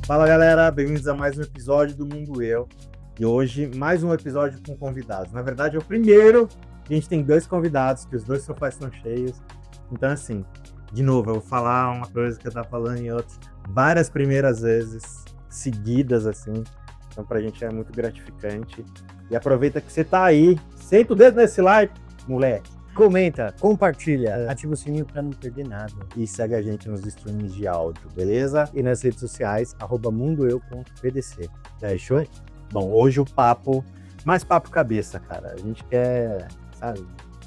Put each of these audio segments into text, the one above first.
Fala galera, bem-vindos a mais um episódio do Mundo Eu. E hoje, mais um episódio com convidados. Na verdade, é o primeiro. A gente tem 2 convidados, que os 2 sofás estão cheios. Então, assim, de novo, eu vou falar uma coisa que eu tava falando em outros, várias primeiras vezes, seguidas, assim. Então, pra gente é muito gratificante. E aproveita que você tá aí, senta o dedo nesse like, moleque. Comenta, compartilha, ativa o sininho para não perder nada. E segue a gente nos streams de áudio, beleza? E nas redes sociais, @mundoeu.pdc. Fechou? Bom, hoje o papo, mais papo cabeça, cara. A gente quer, sabe,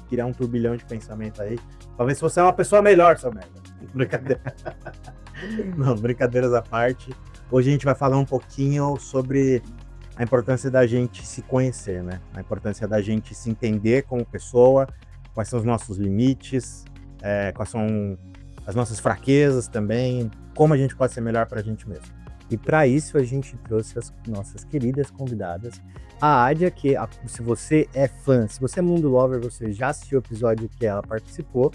criar um turbilhão de pensamento aí, pra ver se você é uma pessoa melhor, seu merda. Brincadeira. Não, brincadeiras à parte. Hoje a gente vai falar um pouquinho sobre a importância da gente se conhecer, né? A importância da gente se entender como pessoa, quais são os nossos limites, quais são as nossas fraquezas também, como a gente pode ser melhor pra gente mesmo. E para isso a gente trouxe as nossas queridas convidadas. A Ádia, que se você é fã, se você é Mundo Lover, você já assistiu o episódio que ela participou.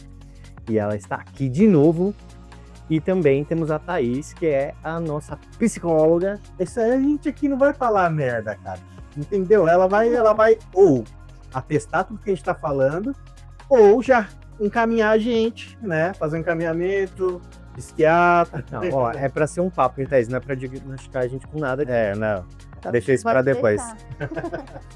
E ela está aqui de novo. E também temos a Thaís, que é a nossa psicóloga. Isso aí a gente aqui não vai falar merda, cara. Entendeu? Ela vai ou atestar tudo que a gente tá falando, ou já encaminhar a gente, né? Fazer um encaminhamento, psiquiatra. Não, ó, é para ser um papo, hein, Thaís? Não é para diagnosticar a gente com nada. Não. Deixa isso para depois.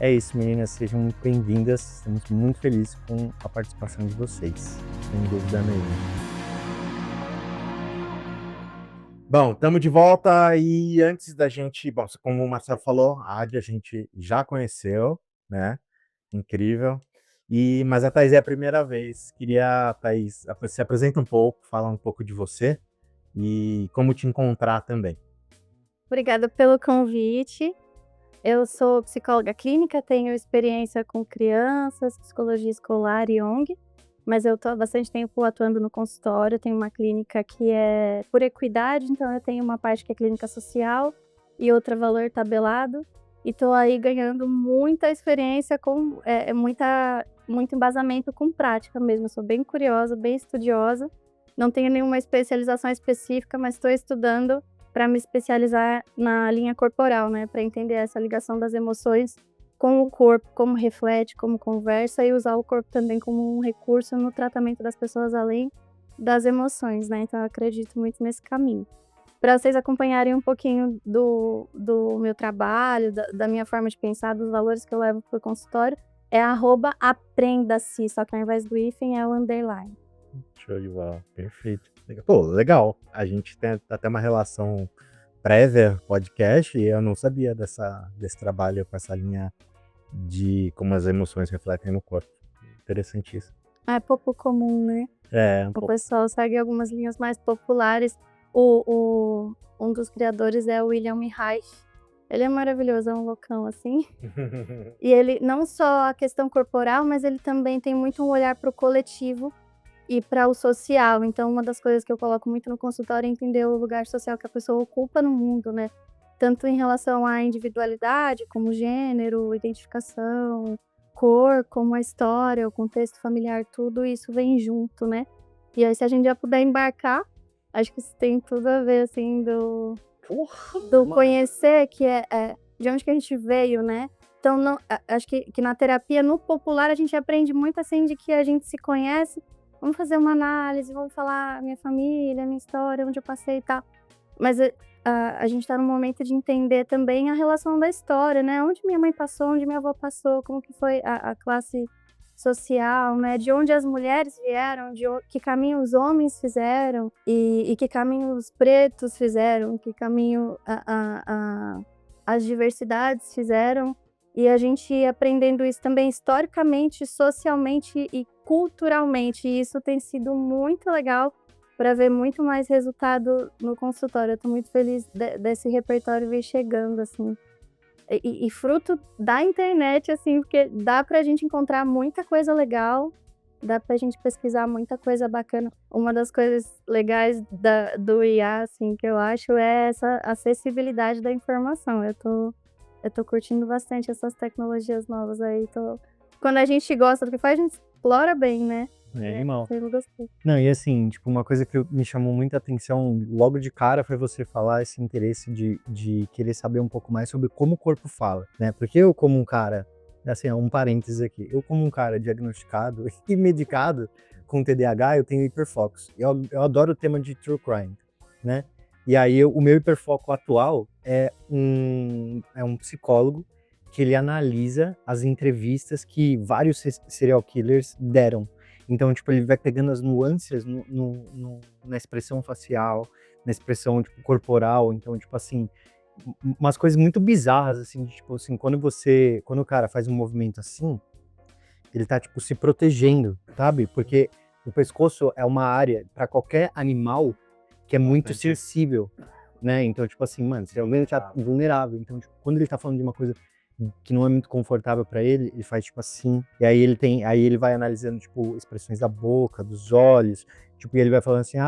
É isso, meninas. Sejam muito bem-vindas. Estamos muito felizes com a participação de vocês. Sem dúvida nenhuma. Bom, estamos de volta e antes da gente... Bom, como o Marcelo falou, a Ádia a gente já conheceu, né? Incrível. Mas a Thaís é a primeira vez. Queria, Thaís, se apresenta um pouco, fala um pouco de você e como te encontrar também. Obrigada pelo convite. Eu sou psicóloga clínica, tenho experiência com crianças, psicologia escolar e ONG, mas eu estou há bastante tempo atuando no consultório. Tenho uma clínica que é por equidade, então eu tenho uma parte que é clínica social e outra valor tabelado. E estou aí ganhando muita experiência com muito embasamento com prática mesmo. Eu sou bem curiosa, bem estudiosa. Não tenho nenhuma especialização específica, mas estou estudando para me especializar na linha corporal, né? Para entender essa ligação das emoções com o corpo, como reflete, como conversa, e usar o corpo também como um recurso no tratamento das pessoas além das emoções, né? Então eu acredito muito nesse caminho. Para vocês acompanharem um pouquinho do meu trabalho, da minha forma de pensar, dos valores que eu levo para o consultório, é @aprenda-se, só que ao invés do hífen é o underline. Show de bola, perfeito. Pô, legal. A gente tem até uma relação prévia podcast e eu não sabia desse trabalho com essa linha de como as emoções refletem no corpo. Interessantíssimo. É pouco comum, né? O pessoal segue algumas linhas mais populares. Um dos criadores é o William Reich. Ele é maravilhoso, é um loucão, assim. E ele, não só a questão corporal, mas ele também tem muito um olhar para o coletivo e para o social. Então, uma das coisas que eu coloco muito no consultório é entender o lugar social que a pessoa ocupa no mundo, né? Tanto em relação à individualidade, como gênero, identificação, cor, como a história, o contexto familiar, tudo isso vem junto, né? E aí, se a gente já puder embarcar, acho que isso tem tudo a ver, assim, do conhecer, que é de onde que a gente veio, né? Então, acho que na terapia, no popular, a gente aprende muito, assim, de que a gente se conhece. Vamos fazer uma análise, vamos falar minha família, minha história, onde eu passei e tal. Mas a gente está no momento de entender também a relação da história, né? Onde minha mãe passou, onde minha avó passou, como que foi a classe social, né? De onde as mulheres vieram, que caminho os homens fizeram e que caminho os pretos fizeram, que caminho as diversidades fizeram. E a gente aprendendo isso também historicamente, socialmente e culturalmente. E isso tem sido muito legal para ver muito mais resultado no consultório. Eu tô muito feliz desse repertório vir chegando, assim. E fruto da internet, assim, porque dá pra gente encontrar muita coisa legal, dá pra gente pesquisar muita coisa bacana. Uma das coisas legais do IA, assim, que eu acho é essa acessibilidade da informação. Eu tô Eu tô curtindo bastante essas tecnologias novas aí. Quando a gente gosta do que faz, a gente explora bem, né? É animal. Eu gostei. Não, e assim, tipo, uma coisa que me chamou muita atenção logo de cara foi você falar esse interesse de querer saber um pouco mais sobre como o corpo fala, né? Porque eu, como um cara, assim, um parênteses aqui, eu, como um cara diagnosticado e medicado com TDAH, eu tenho hiperfocos. Eu adoro o tema de true crime, né? E aí, o meu hiperfoco atual é um psicólogo que ele analisa as entrevistas que vários serial killers deram. Então, tipo, ele vai pegando as nuances na expressão facial, na expressão, tipo, corporal. Então, tipo assim, umas coisas muito bizarras, assim, de, tipo assim, quando o cara faz um movimento assim, ele tá, tipo, se protegendo, sabe? Porque o pescoço é uma área, para qualquer animal, que é muito sensível, né? Então, tipo assim, mano, se alguém tá vulnerável. Então, tipo, quando ele tá falando de uma coisa que não é muito confortável pra ele, ele faz tipo assim, e aí ele vai analisando, tipo, expressões da boca, dos olhos, tipo, e ele vai falando assim,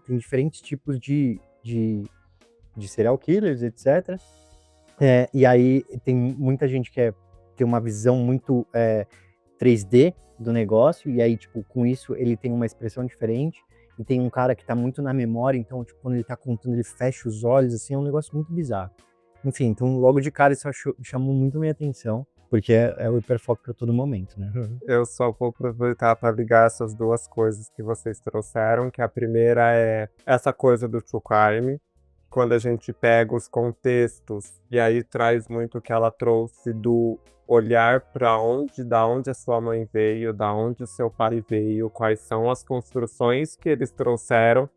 tem diferentes tipos de serial killers, etc. E aí tem muita gente que tem uma visão muito 3D do negócio, e aí, tipo, com isso ele tem uma expressão diferente, e tem um cara que tá muito na memória, então, tipo, quando ele tá contando, ele fecha os olhos, assim, é um negócio muito bizarro. Enfim, então logo de cara isso chamou muito minha atenção, porque é o hiperfoco para todo momento, né? Eu só vou aproveitar para ligar essas duas coisas que vocês trouxeram, que a primeira é essa coisa do true crime, quando a gente pega os contextos, e aí traz muito o que ela trouxe do olhar para da onde a sua mãe veio, da onde o seu pai veio, quais são as construções que eles trouxeram.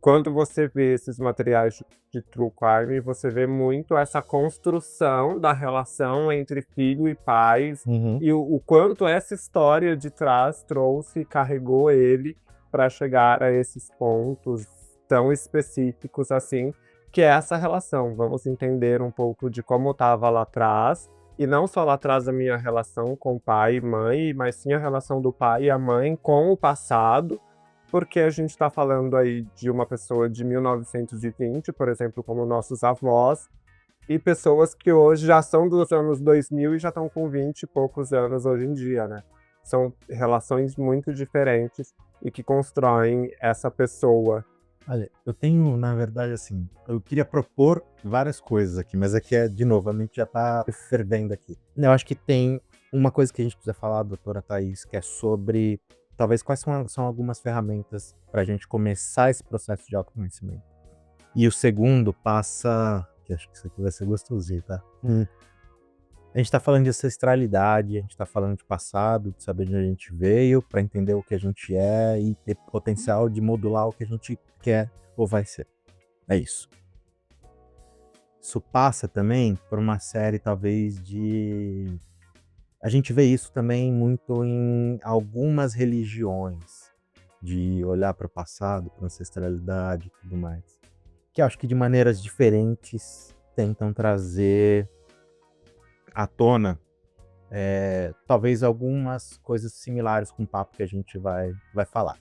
Quando você vê esses materiais de true crime, você vê muito essa construção da relação entre filho e pais, e o quanto essa história de trás trouxe e carregou ele para chegar a esses pontos tão específicos assim, que é essa relação. Vamos entender um pouco de como estava lá atrás, e não só lá atrás a minha relação com pai e mãe, mas sim a relação do pai e a mãe com o passado, porque a gente está falando aí de uma pessoa de 1920, por exemplo, como nossos avós, e pessoas que hoje já são dos anos 2000 e já estão com 20 e poucos anos hoje em dia, né? São relações muito diferentes e que constroem essa pessoa. Olha, eu tenho, na verdade, assim, eu queria propor várias coisas aqui, mas aqui de novo, a mente já tá fervendo aqui. Eu acho que tem uma coisa que a gente precisa falar, doutora Thaís, que é sobre, talvez, quais são algumas ferramentas para a gente começar esse processo de autoconhecimento. E o segundo passa, que acho que isso aqui vai ser gostosinho, tá? A gente tá falando de ancestralidade, a gente tá falando de passado, de saber de onde a gente veio, para entender o que a gente é e ter potencial de modular o que a gente quer ou vai ser. É isso. Isso passa também por uma série, talvez, de... A gente vê isso também muito em algumas religiões, de olhar para o passado, para a ancestralidade e tudo mais. Que eu acho que de maneiras diferentes tentam trazer à tona talvez algumas coisas similares com o papo que a gente vai falar.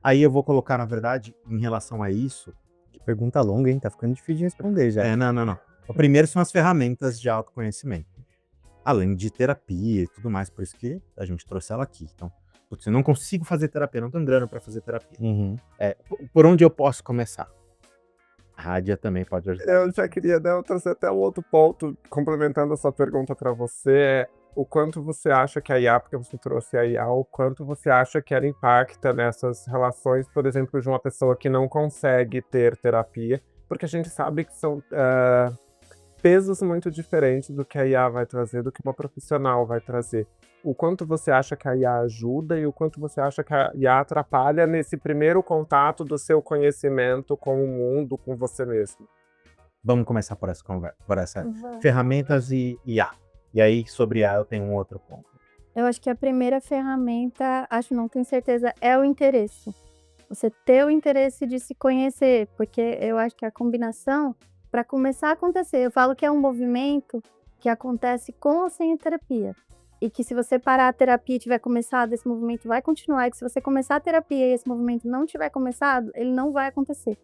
Aí eu vou colocar, na verdade, em relação a isso... Que pergunta longa, hein? Tá ficando difícil de responder já. Não. O primeiro são as ferramentas de autoconhecimento. Além de terapia e tudo mais, por isso que a gente trouxe ela aqui. Então, putz, eu não consigo fazer terapia, não tenho grana para fazer terapia. Por onde eu posso começar? A Rádia também pode ajudar. Eu já queria trazer até um outro ponto, complementando essa pergunta para você, o quanto você acha que a IA, porque você trouxe a IA, o quanto você acha que ela impacta nessas relações, por exemplo, de uma pessoa que não consegue ter terapia, porque a gente sabe que são pesos muito diferentes do que a IA vai trazer, do que uma profissional vai trazer. O quanto você acha que a IA ajuda e o quanto você acha que a IA atrapalha nesse primeiro contato do seu conhecimento com o mundo, com você mesmo? Vamos começar por essa conversa, ferramentas e IA. E aí, sobre IA, eu tenho um outro ponto. Eu acho que a primeira ferramenta, não tenho certeza, é o interesse. Você ter o interesse de se conhecer, porque eu acho que a combinação, para começar a acontecer, eu falo que é um movimento que acontece com ou sem a terapia. E que se você parar a terapia e tiver começado, esse movimento vai continuar. E que se você começar a terapia e esse movimento não tiver começado, ele não vai acontecer.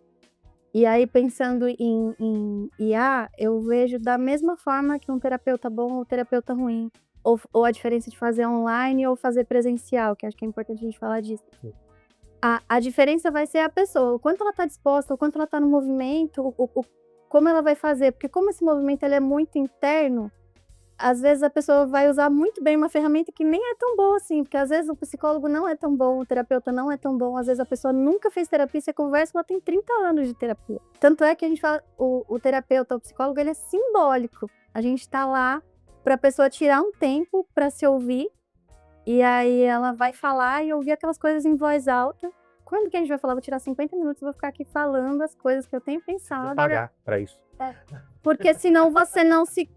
E aí, pensando em IA, eu vejo da mesma forma que um terapeuta bom ou um terapeuta ruim. Ou a diferença de fazer online ou fazer presencial, que acho que é importante a gente falar disso. A diferença vai ser a pessoa, o quanto ela está disposta, o quanto ela está no movimento, como ela vai fazer. Porque como esse movimento ele é muito interno, às vezes a pessoa vai usar muito bem uma ferramenta que nem é tão boa assim, porque às vezes o psicólogo não é tão bom, o terapeuta não é tão bom, às vezes a pessoa nunca fez terapia, você conversa, ela tem 30 anos de terapia. Tanto é que a gente fala, o terapeuta, o psicólogo, ele é simbólico. A gente tá lá pra pessoa tirar um tempo pra se ouvir, e aí ela vai falar e ouvir aquelas coisas em voz alta. Quando que a gente vai falar? Vou tirar 50 minutos e vou ficar aqui falando as coisas que eu tenho pensado. Vou pagar pra isso. Porque senão você não se...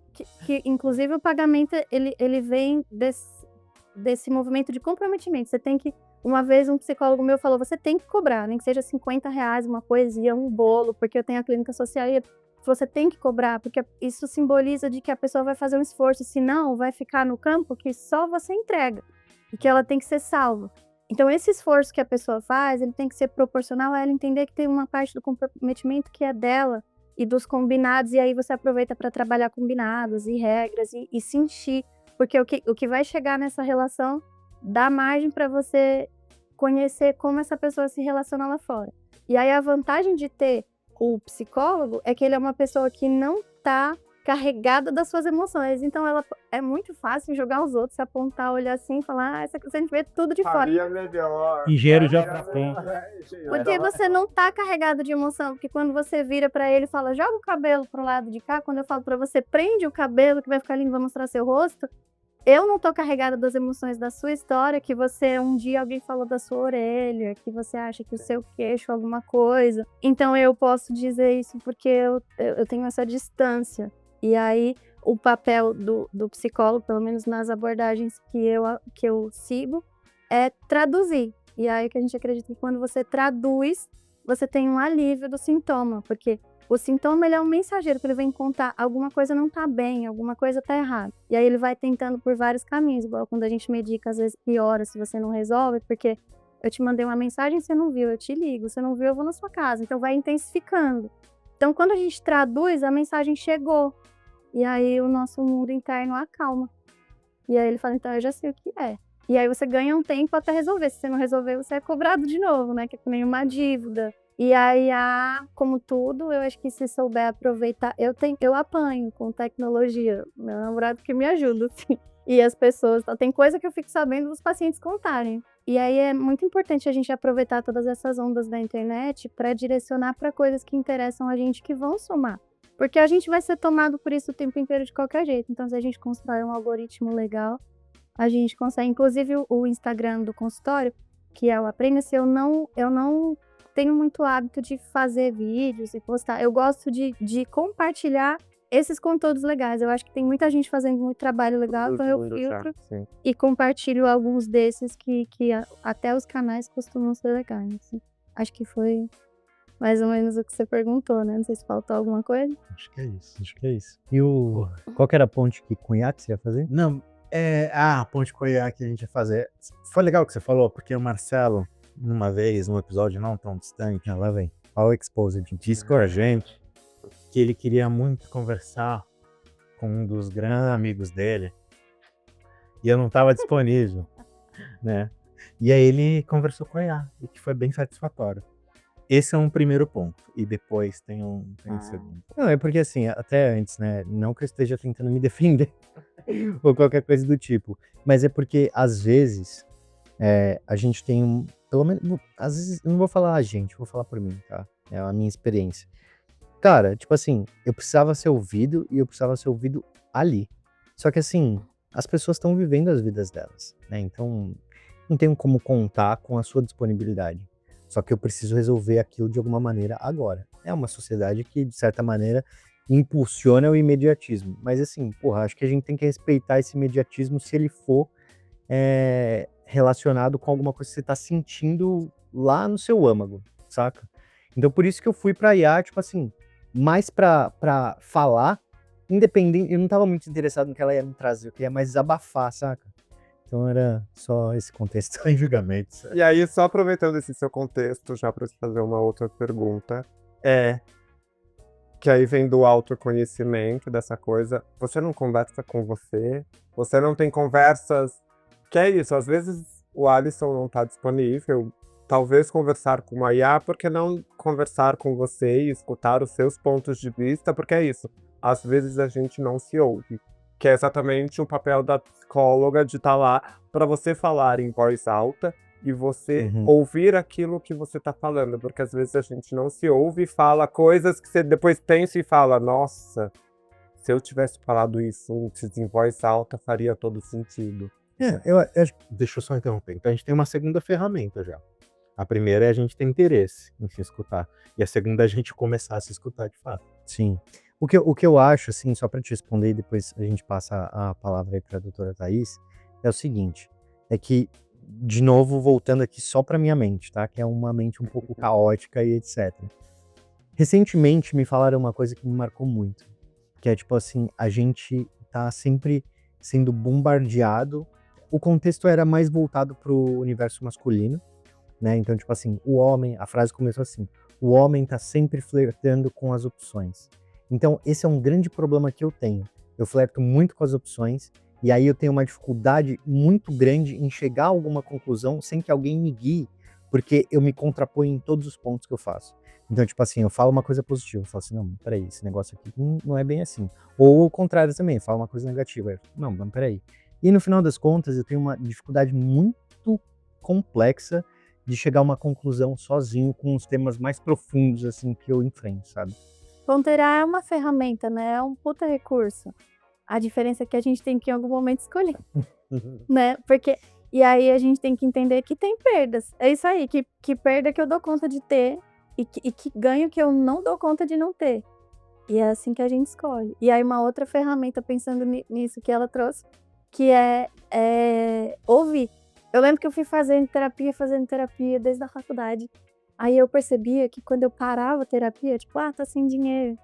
inclusive o pagamento, ele vem desse movimento de comprometimento. Você tem que... Uma vez um psicólogo meu falou, você tem que cobrar, nem que seja R$50, uma poesia, um bolo, porque eu tenho a clínica social e você tem que cobrar, porque isso simboliza de que a pessoa vai fazer um esforço, senão vai ficar no campo que só você entrega, e que ela tem que ser salva. Então esse esforço que a pessoa faz, ele tem que ser proporcional a ela entender que tem uma parte do comprometimento que é dela, e dos combinados, e aí você aproveita para trabalhar combinados e regras e sentir, porque o que vai chegar nessa relação dá margem para você conhecer como essa pessoa se relaciona lá fora. E aí a vantagem de ter o psicólogo é que ele é uma pessoa que não tá carregada das suas emoções, então ela é muito fácil jogar os outros, se apontar, olhar assim e falar, essa coisa a gente vê tudo de fora. Melhor. Engenheiro já tem. Porque você não tá carregado de emoção, porque quando você vira pra ele e fala, joga o cabelo pro lado de cá, quando eu falo pra você, prende o cabelo que vai ficar lindo, vai mostrar seu rosto, eu não tô carregada das emoções da sua história, que você, um dia alguém falou da sua orelha, que você acha que o seu queixo é alguma coisa. Então eu posso dizer isso porque eu tenho essa distância. E aí o papel do psicólogo, pelo menos nas abordagens que eu sigo, é traduzir. E aí que a gente acredita que quando você traduz, você tem um alívio do sintoma, porque o sintoma ele é um mensageiro, que ele vem contar alguma coisa não tá bem, alguma coisa tá errada. E aí ele vai tentando por vários caminhos, igual quando a gente medica, às vezes piora se você não resolve, porque eu te mandei uma mensagem, você não viu, eu te ligo, você não viu, eu vou na sua casa. Então vai intensificando. Então quando a gente traduz, a mensagem chegou. E aí o nosso mundo interno acalma. E aí ele fala, então eu já sei o que é. E aí você ganha um tempo até resolver. Se você não resolver, você é cobrado de novo, né? Que é nem uma dívida. E aí, como tudo, eu acho que se souber aproveitar... Eu apanho com tecnologia. Meu namorado que me ajuda, assim. E as pessoas... Tem coisa que eu fico sabendo dos pacientes contarem. E aí é muito importante a gente aproveitar todas essas ondas da internet para direcionar para coisas que interessam a gente, que vão somar. Porque a gente vai ser tomado por isso o tempo inteiro de qualquer jeito. Então, se a gente constrói um algoritmo legal, a gente consegue. Inclusive, o Instagram do consultório, que é o Aprenda-se, eu não tenho muito hábito de fazer vídeos e postar. Eu gosto de compartilhar esses conteúdos legais. Eu acho que tem muita gente fazendo muito trabalho legal, então eu filtro e compartilho alguns desses que até os canais costumam ser legais. Assim. Acho que foi mais ou menos o que você perguntou, né? Não sei se faltou alguma coisa. Acho que é isso. E qual que era a ponte que cunhaque você ia fazer? Não, a ponte Coiá que a gente ia fazer. Foi legal o que você falou, porque o Marcelo, uma vez, num episódio não tão distante, Lá vem. All Exposed. disse com a gente que ele queria muito conversar com um dos grandes amigos dele e eu não estava disponível, né? E aí ele conversou com a IA, e que foi bem satisfatório. Esse é um primeiro ponto, e depois tem um segundo. Não, é porque assim, até antes, né? Não que eu esteja tentando me defender ou qualquer coisa do tipo, mas é porque às vezes a gente tem pelo menos, às vezes, eu não vou falar a gente, vou falar por mim, tá? É a minha experiência. Cara, tipo assim, eu precisava ser ouvido e eu precisava ser ouvido ali. Só que assim, as pessoas estão vivendo as vidas delas, né? Então, não tenho como contar com a sua disponibilidade. Só que eu preciso resolver aquilo de alguma maneira agora. É uma sociedade que, de certa maneira, impulsiona o imediatismo. Mas assim, porra, acho que a gente tem que respeitar esse imediatismo se ele for relacionado com alguma coisa que você tá sentindo lá no seu âmago, saca? Então por isso que eu fui pra IA, tipo assim, mais pra falar, independente, eu não tava muito interessado no que ela ia me trazer, eu queria mais desabafar, saca? Então era só esse contexto. Sem julgamentos. E aí, só aproveitando esse seu contexto, já para te fazer uma outra pergunta, Que aí vem do autoconhecimento, dessa coisa. Você não conversa com você não tem conversas. Que é isso, às vezes o Alisson não tá disponível. Talvez conversar com uma IA, por que não conversar com você e escutar os seus pontos de vista? Porque é isso, às vezes a gente não se ouve. Que é exatamente o papel da psicóloga de estar lá para você falar em voz alta e você ouvir aquilo que você tá falando, porque às vezes a gente não se ouve e fala coisas que você depois pensa e fala, nossa, se eu tivesse falado isso antes em voz alta, faria todo sentido. Eu acho Deixa eu só interromper. Então a gente tem uma segunda ferramenta já. A primeira é a gente ter interesse em se escutar. E a segunda é a gente começar a se escutar de fato. Sim. O que eu acho, assim, só para te responder e depois a gente passa a palavra aí para a doutora Thaís, é o seguinte, é que, de novo, voltando aqui só para minha mente, tá? Que é uma mente um pouco caótica e etc. Recentemente me falaram uma coisa que me marcou muito, que é tipo assim, a gente tá sempre sendo bombardeado, o contexto era mais voltado pro universo masculino, né? Então, tipo assim, o homem, a frase começou assim, o homem tá sempre flertando com as opções. Então, esse é um grande problema que eu tenho. Eu flerto muito com as opções, e aí eu tenho uma dificuldade muito grande em chegar a alguma conclusão sem que alguém me guie, porque eu me contraponho em todos os pontos que eu faço. Então, tipo assim, eu falo uma coisa positiva, eu falo assim, não, peraí, esse negócio aqui não é bem assim. Ou o contrário também, eu falo uma coisa negativa, não, mas peraí. E no final das contas, eu tenho uma dificuldade muito complexa de chegar a uma conclusão sozinho com os temas mais profundos, assim, que eu enfrento, sabe? Ponderar é uma ferramenta, né? É um puta recurso. A diferença é que a gente tem que em algum momento escolher, né? Porque e aí a gente tem que entender que tem perdas. É isso aí, que perda que eu dou conta de ter e que ganho que eu não dou conta de não ter. E é assim que a gente escolhe. E aí uma outra ferramenta, pensando nisso que ela trouxe, que é ouvir. Eu lembro que eu fui fazendo terapia desde a faculdade. Aí eu percebia que quando eu parava a terapia, tipo, tô sem dinheiro,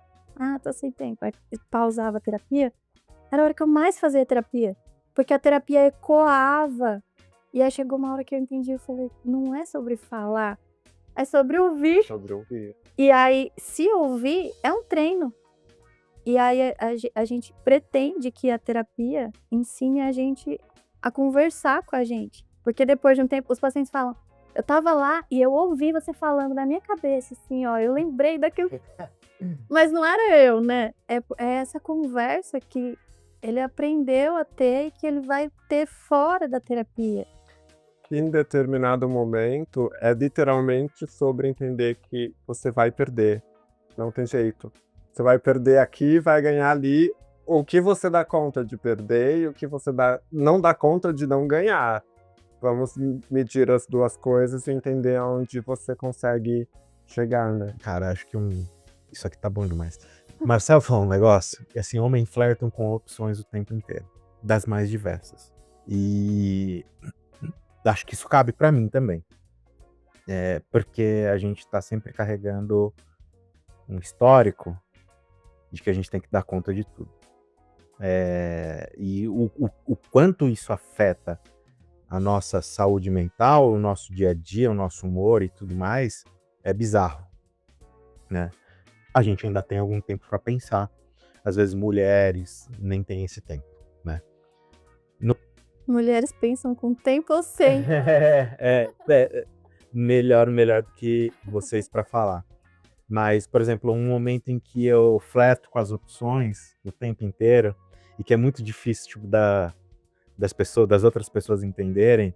tô sem tempo, aí pausava a terapia, era a hora que eu mais fazia terapia, porque a terapia ecoava. E aí chegou uma hora que eu entendi, eu falei, não é sobre falar, é sobre ouvir. Sobre ouvir. E aí, se ouvir, é um treino. E aí a gente pretende que a terapia ensine a gente a conversar com a gente. Porque depois de um tempo, os pacientes falam, eu tava lá e eu ouvi você falando na minha cabeça, assim, ó, eu lembrei daquilo. Mas não era eu, né? É essa conversa que ele aprendeu a ter e que ele vai ter fora da terapia. Em determinado momento, é literalmente sobre entender que você vai perder. Não tem jeito. Você vai perder aqui e vai ganhar ali. O que você dá conta de perder e o que você não dá conta de não ganhar. Vamos medir as duas coisas e entender aonde você consegue chegar, né? Cara, acho que isso aqui tá bom demais. Marcel falou um negócio, que assim, homens flertam com opções o tempo inteiro, das mais diversas. E acho que isso cabe pra mim também. Porque a gente tá sempre carregando um histórico de que a gente tem que dar conta de tudo. E o quanto isso afeta a nossa saúde mental, o nosso dia a dia, o nosso humor e tudo mais, é bizarro, né? A gente ainda tem algum tempo para pensar. Às vezes mulheres nem têm esse tempo, né? Mulheres pensam com tempo ou sem. Melhor do que vocês para falar. Mas, por exemplo, um momento em que eu flerto com as opções o tempo inteiro e que é muito difícil, tipo, das outras pessoas entenderem,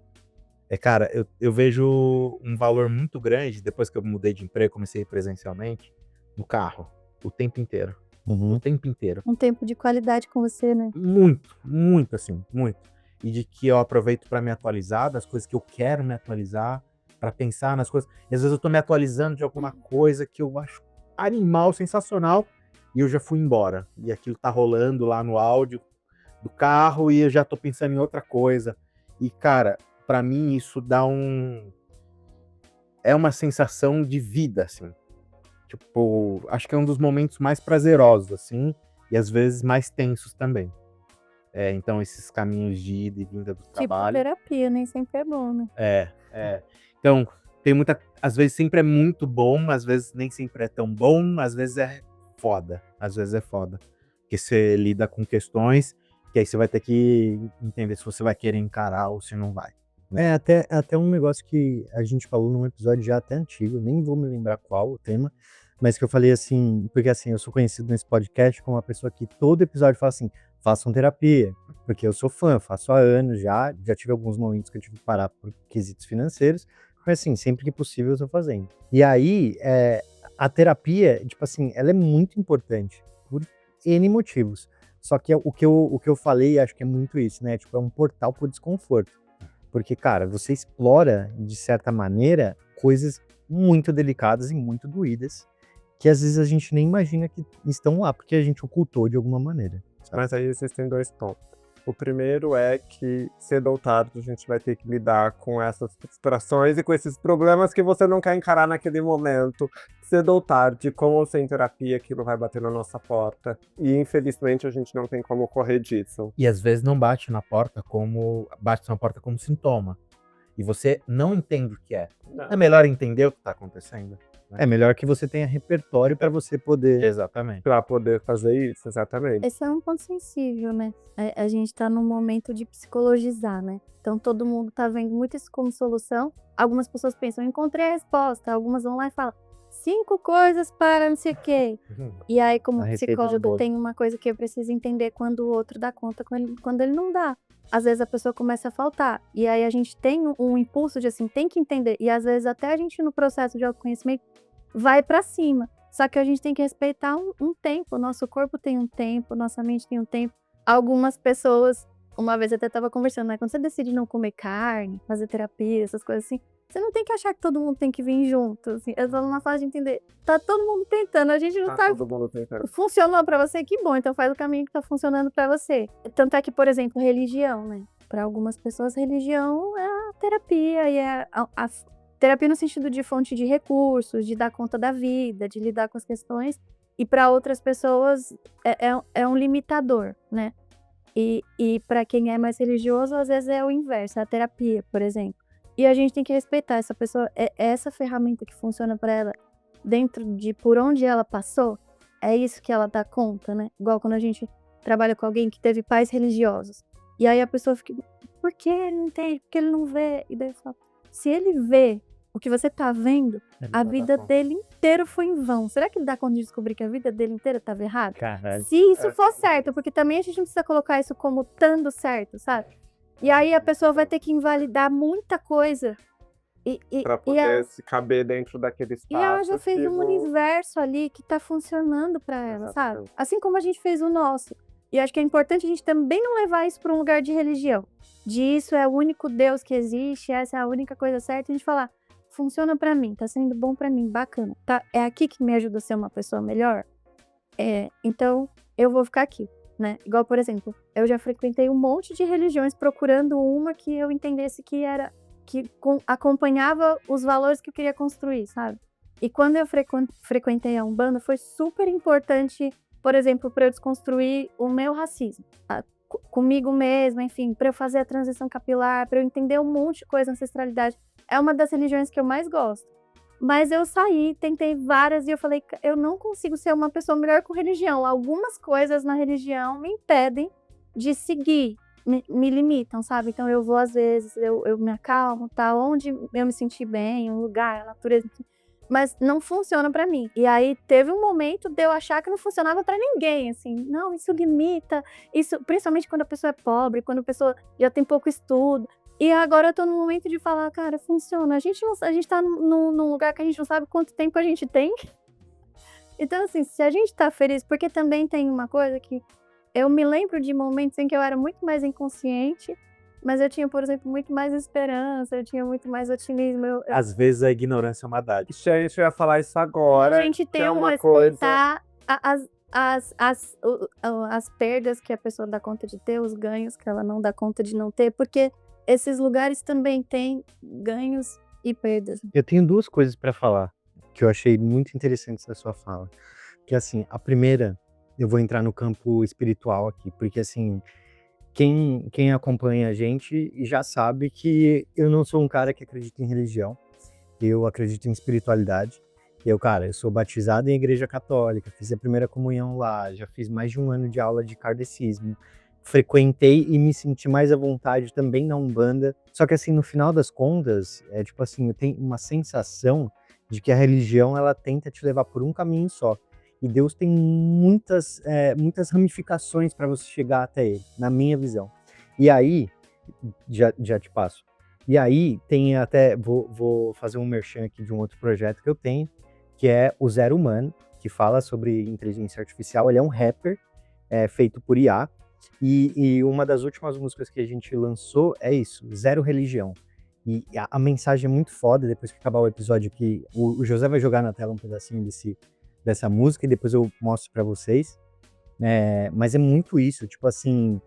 cara, eu vejo um valor muito grande, depois que eu mudei de emprego, comecei presencialmente, no carro, o tempo inteiro. O tempo inteiro. Um tempo de qualidade com você, né? Muito, assim, muito. E de que eu aproveito para me atualizar das coisas que eu quero me atualizar, para pensar nas coisas. E às vezes eu tô me atualizando de alguma coisa que eu acho animal, sensacional, e eu já fui embora. E aquilo tá rolando lá no áudio do carro e eu já tô pensando em outra coisa. E, cara, pra mim isso dá é uma sensação de vida, assim. Tipo, acho que é um dos momentos mais prazerosos, assim, e às vezes mais tensos também. Então, esses caminhos de ida e vinda do trabalho. Tipo terapia, nem sempre é bom, né? Então, tem muita. Às vezes sempre é muito bom, às vezes nem sempre é tão bom, às vezes é foda. Às vezes é foda. Porque você lida com questões que aí você vai ter que entender se você vai querer encarar ou se não vai. É até um negócio que a gente falou num episódio já até antigo, nem vou me lembrar qual o tema, mas que eu falei assim, porque assim, eu sou conhecido nesse podcast como uma pessoa que todo episódio fala assim, façam terapia, porque eu sou fã, faço há anos já tive alguns momentos que eu tive que parar por quesitos financeiros, mas assim, sempre que possível eu tô fazendo. E aí, a terapia, tipo assim, ela é muito importante, por N motivos. Só que o que eu falei, acho que é muito isso, né? Tipo, é um portal pro desconforto. Porque, cara, você explora, de certa maneira, coisas muito delicadas e muito doídas, que às vezes a gente nem imagina que estão lá, porque a gente ocultou de alguma maneira. Sabe? Mas aí existem 2 pontos. O primeiro é que, cedo ou tarde, a gente vai ter que lidar com essas frustrações e com esses problemas que você não quer encarar naquele momento. Cedo ou tarde, com ou sem terapia, aquilo vai bater na nossa porta. E, infelizmente, a gente não tem como correr disso. E às vezes não bate na porta como sintoma. E você não entende o que é. É melhor entender o que está acontecendo. É melhor que você tenha repertório para você poder. Exatamente. Pra poder fazer isso, exatamente. Esse é um ponto sensível, né? A gente tá num momento de psicologizar, né? Então todo mundo tá vendo muito isso como solução. Algumas pessoas pensam, encontrei a resposta. Algumas vão lá e falam, 5 coisas para não sei o quê. E aí, como A receita de psicóloga, bolo. tem uma coisa que eu preciso entender quando o outro dá conta, quando ele não dá. Às vezes a pessoa começa a faltar. E aí a gente tem um impulso de assim, tem que entender. E às vezes até a gente no processo de autoconhecimento vai pra cima. Só que a gente tem que respeitar um tempo. Nosso corpo tem um tempo, nossa mente tem um tempo. Algumas pessoas, uma vez eu até tava conversando, né? Quando você decide não comer carne, fazer terapia, essas coisas assim, você não tem que achar que todo mundo tem que vir junto. Assim. Eu tô numa fase de entender. Tá todo mundo tentando, a gente não tá. Todo mundo tentando. Funcionou pra você, que bom. Então faz o caminho que tá funcionando pra você. Tanto é que, por exemplo, religião, né? Pra algumas pessoas, religião é a terapia e é a terapia no sentido de fonte de recursos, de dar conta da vida, de lidar com as questões. E para outras pessoas é um limitador, né? E para quem é mais religioso, às vezes é o inverso, é a terapia, por exemplo. E a gente tem que respeitar essa pessoa, essa ferramenta que funciona para ela, dentro de por onde ela passou, é isso que ela dá conta, né? Igual quando a gente trabalha com alguém que teve pais religiosos. E aí a pessoa fica, por que ele não entende? Por que ele não vê? E daí eu falo, se ele vê o que você tá vendo, a vida dele inteira foi em vão. Será que ele dá conta de descobrir que a vida dele inteira estava errada? Caralho. Se isso for certo, porque também a gente não precisa colocar isso como estando certo, sabe? E aí a pessoa vai ter que invalidar muita coisa. Pra poder se caber dentro daquele espaço. E ela já fez um que universo ali que tá funcionando pra ela, sabe? Exatamente. Assim como a gente fez o nosso. E acho que é importante a gente também não levar isso pra um lugar de religião. De isso é o único Deus que existe, essa é a única coisa certa. A gente falar, funciona pra mim, tá sendo bom pra mim, bacana. Tá, é aqui que me ajuda a ser uma pessoa melhor? Então eu vou ficar aqui, né? Igual, por exemplo, eu já frequentei um monte de religiões procurando uma que eu entendesse que era, que acompanhava os valores que eu queria construir, sabe? E quando eu frequentei a Umbanda, foi super importante, por exemplo, para eu desconstruir o meu racismo. Comigo mesma, enfim, para eu fazer a transição capilar, para eu entender um monte de coisa, ancestralidade. É uma das religiões que eu mais gosto. Mas eu saí, tentei várias e eu falei, eu não consigo ser uma pessoa melhor com religião. Algumas coisas na religião me impedem de seguir, me limitam, sabe? Então eu vou às vezes, eu me acalmo, tá? Onde eu me senti bem, um lugar, a natureza, mas não funciona pra mim. E aí teve um momento de eu achar que não funcionava pra ninguém, assim. Não, isso limita, isso, principalmente quando a pessoa é pobre, quando a pessoa já tem pouco estudo. E agora eu tô no momento de falar, cara, funciona. A gente tá num lugar que a gente não sabe quanto tempo a gente tem. Então, assim, se a gente tá feliz, porque também tem uma coisa que eu me lembro de momentos em que eu era muito mais inconsciente, mas eu tinha, por exemplo, muito mais esperança, eu tinha muito mais otimismo. Às vezes a ignorância é uma dádiva. a gente ia falar isso agora. A gente tem que é que uma coisa. respeitar as perdas que a pessoa dá conta de ter, os ganhos que ela não dá conta de não ter, porque esses lugares também têm ganhos e perdas. Eu tenho 2 coisas para falar que eu achei muito interessantes da sua fala. Que assim, a primeira, eu vou entrar no campo espiritual aqui, porque assim, quem acompanha a gente já sabe que eu não sou um cara que acredita em religião. eu acredito em espiritualidade. Cara, eu sou batizado em igreja católica, fiz a primeira comunhão lá, já fiz mais de 1 ano de aula de kardecismo, frequentei e me senti mais à vontade também na Umbanda. Só que assim, no final das contas, tipo assim, eu tenho uma sensação de que a religião, ela tenta te levar por um caminho só. E Deus tem muitas ramificações para você chegar até ele, na minha visão. E aí, já te passo. E aí, tem até, vou fazer um merchan aqui de um outro projeto que eu tenho, que é o Zero Humano, que fala sobre inteligência artificial. Ele é um rapper feito por IA, e uma das últimas músicas que a gente lançou é isso, Zero Religião. E a mensagem é muito foda. Depois que acabar o episódio aqui, o José vai jogar na tela um pedacinho dessa música e depois eu mostro pra vocês. Mas é muito isso, tipo assim,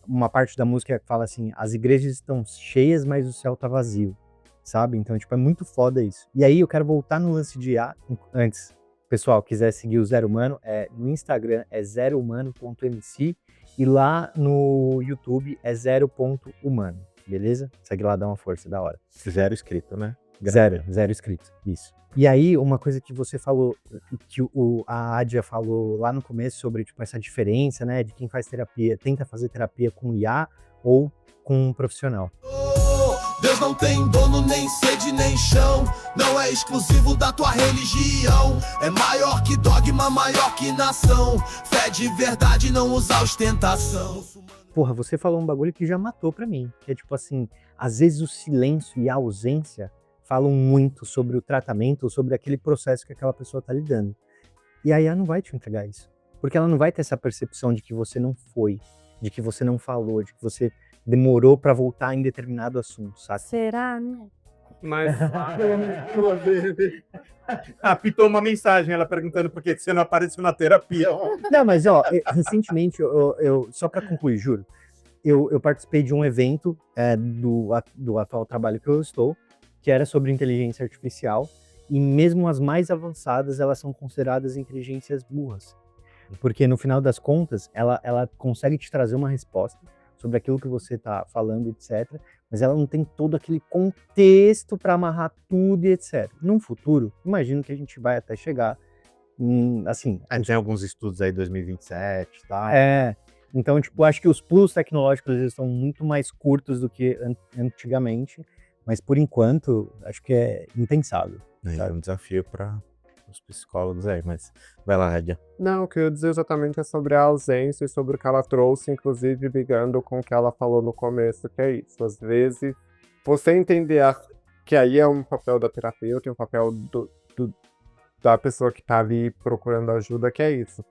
uma parte da música fala assim, as igrejas estão cheias, mas o céu tá vazio, sabe? Então, tipo, é muito foda isso. E aí eu quero voltar no lance de IA. Antes, pessoal, quiser seguir o Zero Humano, no Instagram é zerohumano.mc e lá no YouTube é zero.humano, beleza? Segue lá, dá uma força, da hora. 0 escrito, né? Zero escrito, isso. E aí, uma coisa que você falou, que a Adia falou lá no começo sobre, tipo, essa diferença, né, de quem faz terapia, tenta fazer terapia com IA ou com um profissional. Deus não tem dono, nem sede, nem chão. Não é exclusivo da tua religião. É maior que dogma, maior que nação. Fé de verdade, não usa ostentação. Porra, você falou um bagulho que já matou pra mim. Que é tipo assim, às vezes o silêncio e a ausência falam muito sobre o tratamento ou sobre aquele processo que aquela pessoa tá lidando. E a IA não vai te entregar isso. Porque ela não vai ter essa percepção de que você não foi, de que você não falou, de que você demorou pra voltar em determinado assunto, sabe? Será, né? Mas Pitou uma mensagem, ela perguntando por que você não apareceu na terapia. Não, mas ó, recentemente, eu só pra concluir, juro, eu participei de um evento do atual trabalho que eu estou, que era sobre inteligência artificial, e mesmo as mais avançadas, elas são consideradas inteligências burras. Porque no final das contas, ela consegue te trazer uma resposta sobre aquilo que você está falando, etc. Mas ela não tem todo aquele contexto para amarrar tudo e etc. Num futuro, imagino que a gente vai até chegar assim... Tem alguns estudos aí, 2027 e tal. Então, tipo, acho que os pulos tecnológicos eles são muito mais curtos do que antigamente, mas por enquanto, acho que é impensável. É um desafio para os psicólogos aí, mas vai lá, Rádia. não, o que eu ia dizer exatamente é sobre a ausência e sobre o que ela trouxe, inclusive ligando com o que ela falou no começo, que é isso. Às vezes, você entender que aí é um papel da terapeuta, um papel da pessoa que tá ali procurando ajuda, que é isso.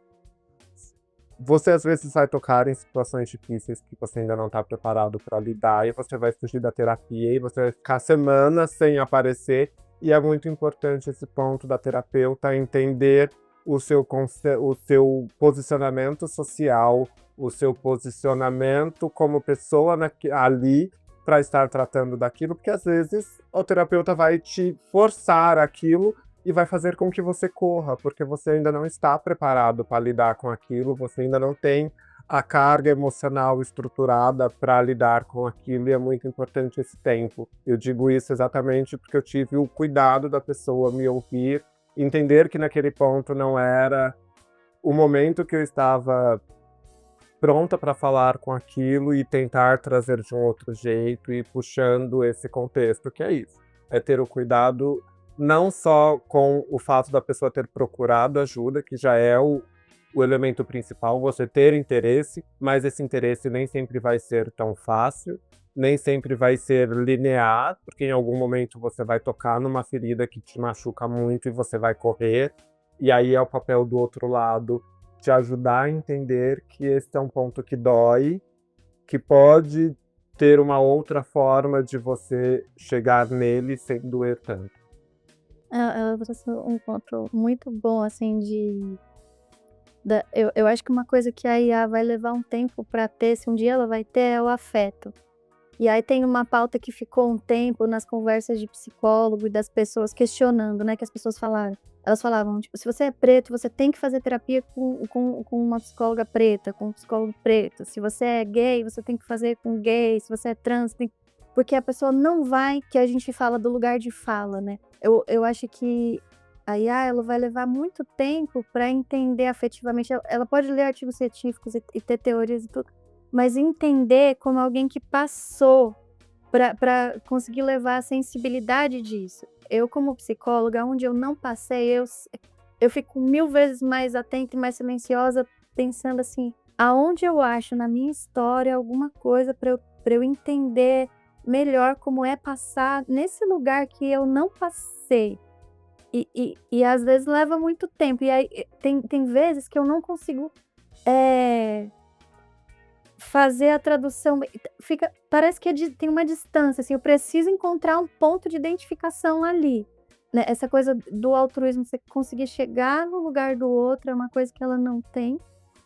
Você às vezes vai tocar em situações difíceis que você ainda não tá preparado para lidar, e você vai fugir da terapia, e você vai ficar semanas sem aparecer, e é muito importante esse ponto da terapeuta entender o seu posicionamento social, o seu posicionamento como pessoa ali para estar tratando daquilo, porque às vezes o terapeuta vai te forçar aquilo e vai fazer com que você corra, porque você ainda não está preparado para lidar com aquilo, você ainda não tem a carga emocional estruturada para lidar com aquilo, e é muito importante esse tempo. Eu digo isso exatamente porque eu tive o cuidado da pessoa me ouvir, entender que naquele ponto não era o momento que eu estava pronta para falar com aquilo e tentar trazer de um outro jeito e puxando esse contexto, que é isso. É ter o cuidado não só com o fato da pessoa ter procurado ajuda, que já é o elemento principal, você ter interesse, mas esse interesse nem sempre vai ser tão fácil, nem sempre vai ser linear, porque em algum momento você vai tocar numa ferida que te machuca muito e você vai correr, e aí é o papel do outro lado te ajudar a entender que esse é um ponto que dói, que pode ter uma outra forma de você chegar nele sem doer tanto. Ela trouxe um ponto muito bom, assim, eu acho que uma coisa que a IA vai levar um tempo para ter, se um dia ela vai ter, é o afeto. E aí tem uma pauta que ficou um tempo nas conversas de psicólogo e das pessoas questionando, né, que as pessoas falaram. Elas falavam, tipo, se você é preto, você tem que fazer terapia com uma psicóloga preta, com um psicólogo preto. Se você é gay, você tem que fazer com gay. Se você é trans, tem... porque a pessoa não vai, que a gente fala do lugar de fala, né? Eu acho que a IA, ela vai levar muito tempo para entender afetivamente. Ela pode ler artigos científicos e ter teorias e tudo, mas entender como alguém que passou para conseguir levar a sensibilidade disso. Eu, como psicóloga, onde eu não passei, eu fico 1000 vezes mais atenta e mais silenciosa, pensando assim, aonde eu acho na minha história alguma coisa para eu entender melhor como é passar nesse lugar que eu não passei. E às vezes leva muito tempo. E aí tem vezes que eu não consigo fazer a tradução. Parece que tem uma distância, assim, eu preciso encontrar um ponto de identificação ali. Né? Essa coisa do altruísmo, você conseguir chegar no lugar do outro, é uma coisa que ela não tem.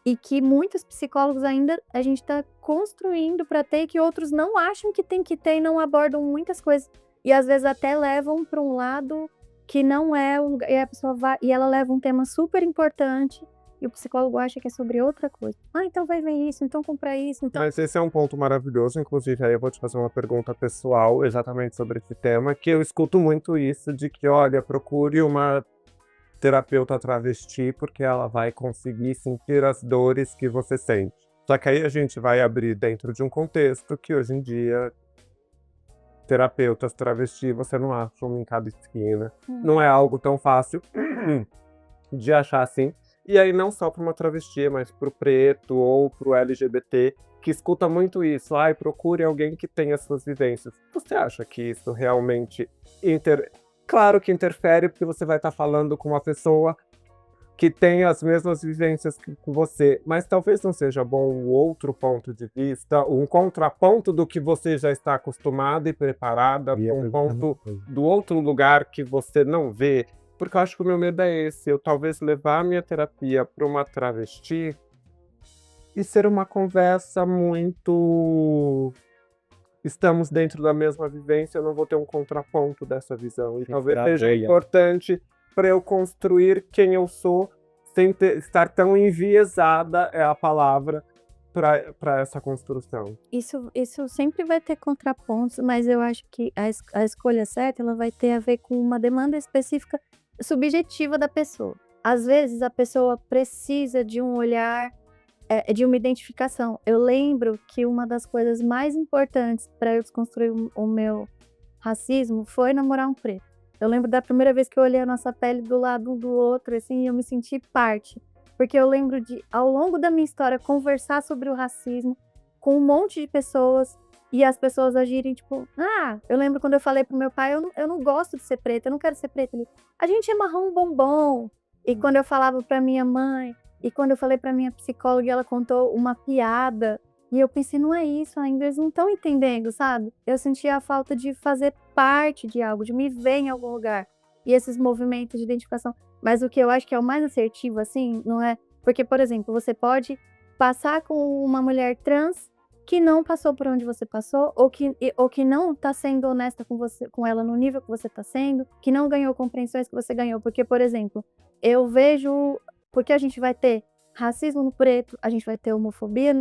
E que muitos psicólogos ainda a gente está construindo para ter, e que outros não acham que tem que ter e não abordam muitas coisas. E às vezes até levam para um lado que não é o lugar. E a pessoa vai, e ela leva um tema super importante e o psicólogo acha que é sobre outra coisa. Então vai ver isso, então comprar isso. Então... Mas esse é um ponto maravilhoso, inclusive aí eu vou te fazer uma pergunta pessoal exatamente sobre esse tema, que eu escuto muito isso de que, olha, procure uma terapeuta travesti porque ela vai conseguir sentir as dores que você sente. Só que aí a gente vai abrir dentro de um contexto que hoje em dia terapeutas travesti você não acha um em cada esquina. Não é algo tão fácil de achar assim. E aí não só para uma travesti, mas para o preto ou para o LGBT, que escuta muito isso. Procure alguém que tenha suas vivências. Você acha que isso realmente Claro que interfere, porque você vai estar falando com uma pessoa que tem as mesmas vivências que você, mas talvez não seja bom um outro ponto de vista, um contraponto do que você já está acostumada e preparada, um ponto do outro lugar que você não vê. Porque eu acho que o meu medo é esse, eu talvez levar a minha terapia para uma travesti e ser uma conversa muito... Estamos dentro da mesma vivência, eu não vou ter um contraponto dessa visão. E talvez seja importante para eu construir quem eu sou, sem estar tão enviesada, é a palavra, para essa construção. Isso sempre vai ter contrapontos, mas eu acho que a escolha certa ela vai ter a ver com uma demanda específica subjetiva da pessoa. Às vezes a pessoa precisa de um olhar, de uma identificação. Eu lembro que uma das coisas mais importantes para eu desconstruir o meu racismo foi namorar um preto. Eu lembro da primeira vez que eu olhei a nossa pele do lado um do outro, assim, e eu me senti parte. Porque eu lembro de, ao longo da minha história, conversar sobre o racismo com um monte de pessoas e as pessoas agirem, tipo, eu lembro quando eu falei pro meu pai, eu não gosto de ser preta, eu não quero ser preta. Ele, a gente é marrom bombom. E quando eu falava pra minha mãe, e quando eu falei pra minha psicóloga, ela contou uma piada, e eu pensei, não é isso ainda, eles não estão entendendo, sabe? Eu sentia a falta de fazer parte de algo, de me ver em algum lugar. E esses movimentos de identificação. Mas o que eu acho que é o mais assertivo, assim, não é... Porque, por exemplo, você pode passar com uma mulher trans que não passou por onde você passou, ou que não tá sendo honesta com ela no nível que você tá sendo, que não ganhou compreensões que você ganhou. Porque, por exemplo, eu vejo... Porque a gente vai ter racismo no preto, a gente vai ter homofobia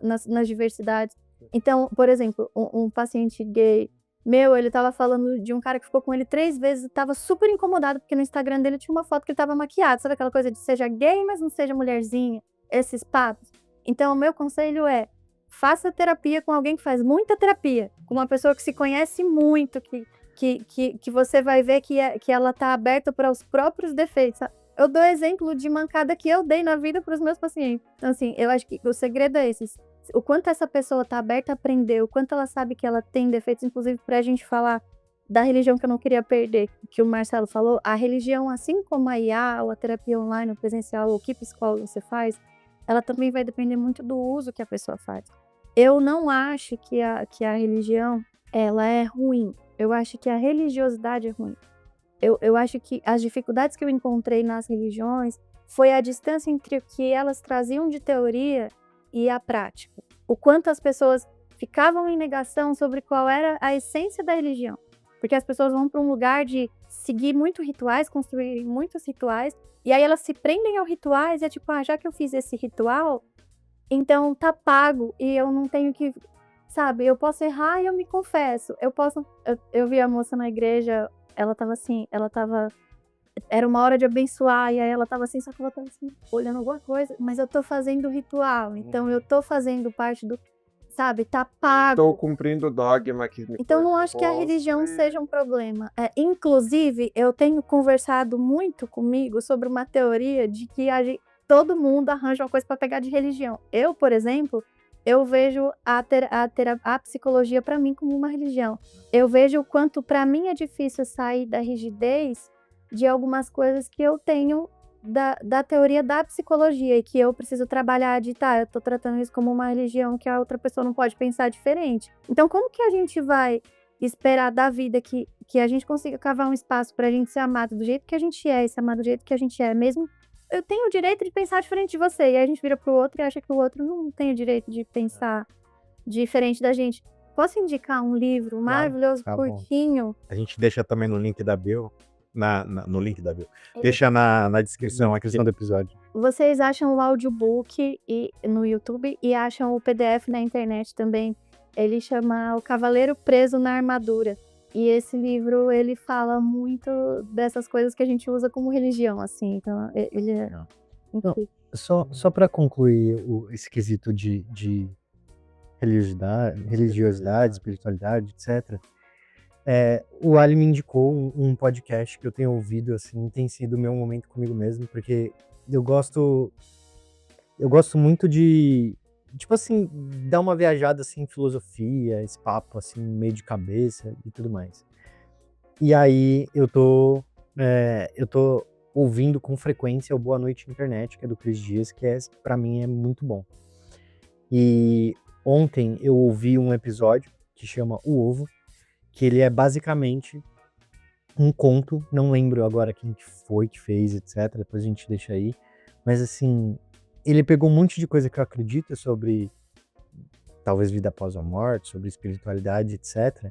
nas diversidades. Então, por exemplo, um paciente gay meu, ele tava falando de um cara que ficou com ele 3 vezes e tava super incomodado, porque no Instagram dele tinha uma foto que ele tava maquiado. Sabe aquela coisa de seja gay, mas não seja mulherzinha? Esses papos. Então, o meu conselho é, faça terapia com alguém que faz muita terapia. Com uma pessoa que se conhece muito, que você vai ver que ela tá aberta para os próprios defeitos, sabe? Eu dou exemplo de mancada que eu dei na vida para os meus pacientes. Então, assim, eu acho que o segredo é esse. O quanto essa pessoa tá aberta a aprender, o quanto ela sabe que ela tem defeitos, inclusive pra gente falar da religião que eu não queria perder, que o Marcelo falou, a religião, assim como a IA, ou a terapia online, o presencial, ou o que psicólogo você faz, ela também vai depender muito do uso que a pessoa faz. Eu não acho que a religião, ela é ruim. Eu acho que a religiosidade é ruim. Eu acho que as dificuldades que eu encontrei nas religiões foi a distância entre o que elas traziam de teoria e a prática. O quanto as pessoas ficavam em negação sobre qual era a essência da religião. Porque as pessoas vão para um lugar de seguir muitos rituais, construir muitos rituais, e aí elas se prendem aos rituais e é tipo, já que eu fiz esse ritual, então tá pago e eu não tenho que sabe? Eu posso errar e eu me confesso. Eu vi a moça na igreja, ela tava assim, era uma hora de abençoar, e aí ela tava assim, só que ela tava assim, olhando alguma coisa, mas eu tô fazendo o ritual, então eu tô fazendo parte do, sabe, tá pago. Estou cumprindo o dogma que me Então, foi não acho que a imposto religião e- seja um problema. Inclusive, eu tenho conversado muito comigo sobre uma teoria de que todo mundo arranja uma coisa para pegar de religião. Eu, por exemplo, eu vejo a psicologia para mim como uma religião. Eu vejo o quanto para mim é difícil sair da rigidez de algumas coisas que eu tenho da teoria da psicologia e que eu preciso trabalhar eu tô tratando isso como uma religião que a outra pessoa não pode pensar diferente. Então, como que a gente vai esperar da vida que a gente consiga cavar um espaço pra gente ser amado do jeito que a gente é e ser amado do jeito que a gente é, mesmo eu tenho o direito de pensar diferente de você, e aí a gente vira pro outro e acha que o outro não tem o direito de pensar diferente da gente. Posso indicar um livro maravilhoso, tá bom. curtinho? A gente deixa também no link da bio. No link da bio. Deixa na descrição Na aqui. questão do episódio. Vocês acham o audiobook no YouTube e acham o PDF na internet também. Ele chama O Cavaleiro Preso na Armadura. E esse livro, ele fala muito dessas coisas que a gente usa como religião, assim. Então, ele é Não. incrível. Só para concluir esse quesito de religiosidade, espiritualidade, etc. O Ali me indicou um podcast que eu tenho ouvido, assim, tem sido o meu momento comigo mesmo, porque eu gosto muito de, tipo assim, dar uma viajada, assim, em filosofia, esse papo, assim, meio de cabeça e tudo mais. E aí eu tô ouvindo com frequência o Boa Noite Internet, que é do Cris Dias, que pra mim é muito bom. E ontem eu ouvi um episódio que chama O Ovo, que ele é basicamente um conto, não lembro agora quem que foi que fez, etc, depois a gente deixa aí, mas assim, ele pegou um monte de coisa que eu acredito sobre talvez vida após a morte, sobre espiritualidade, etc,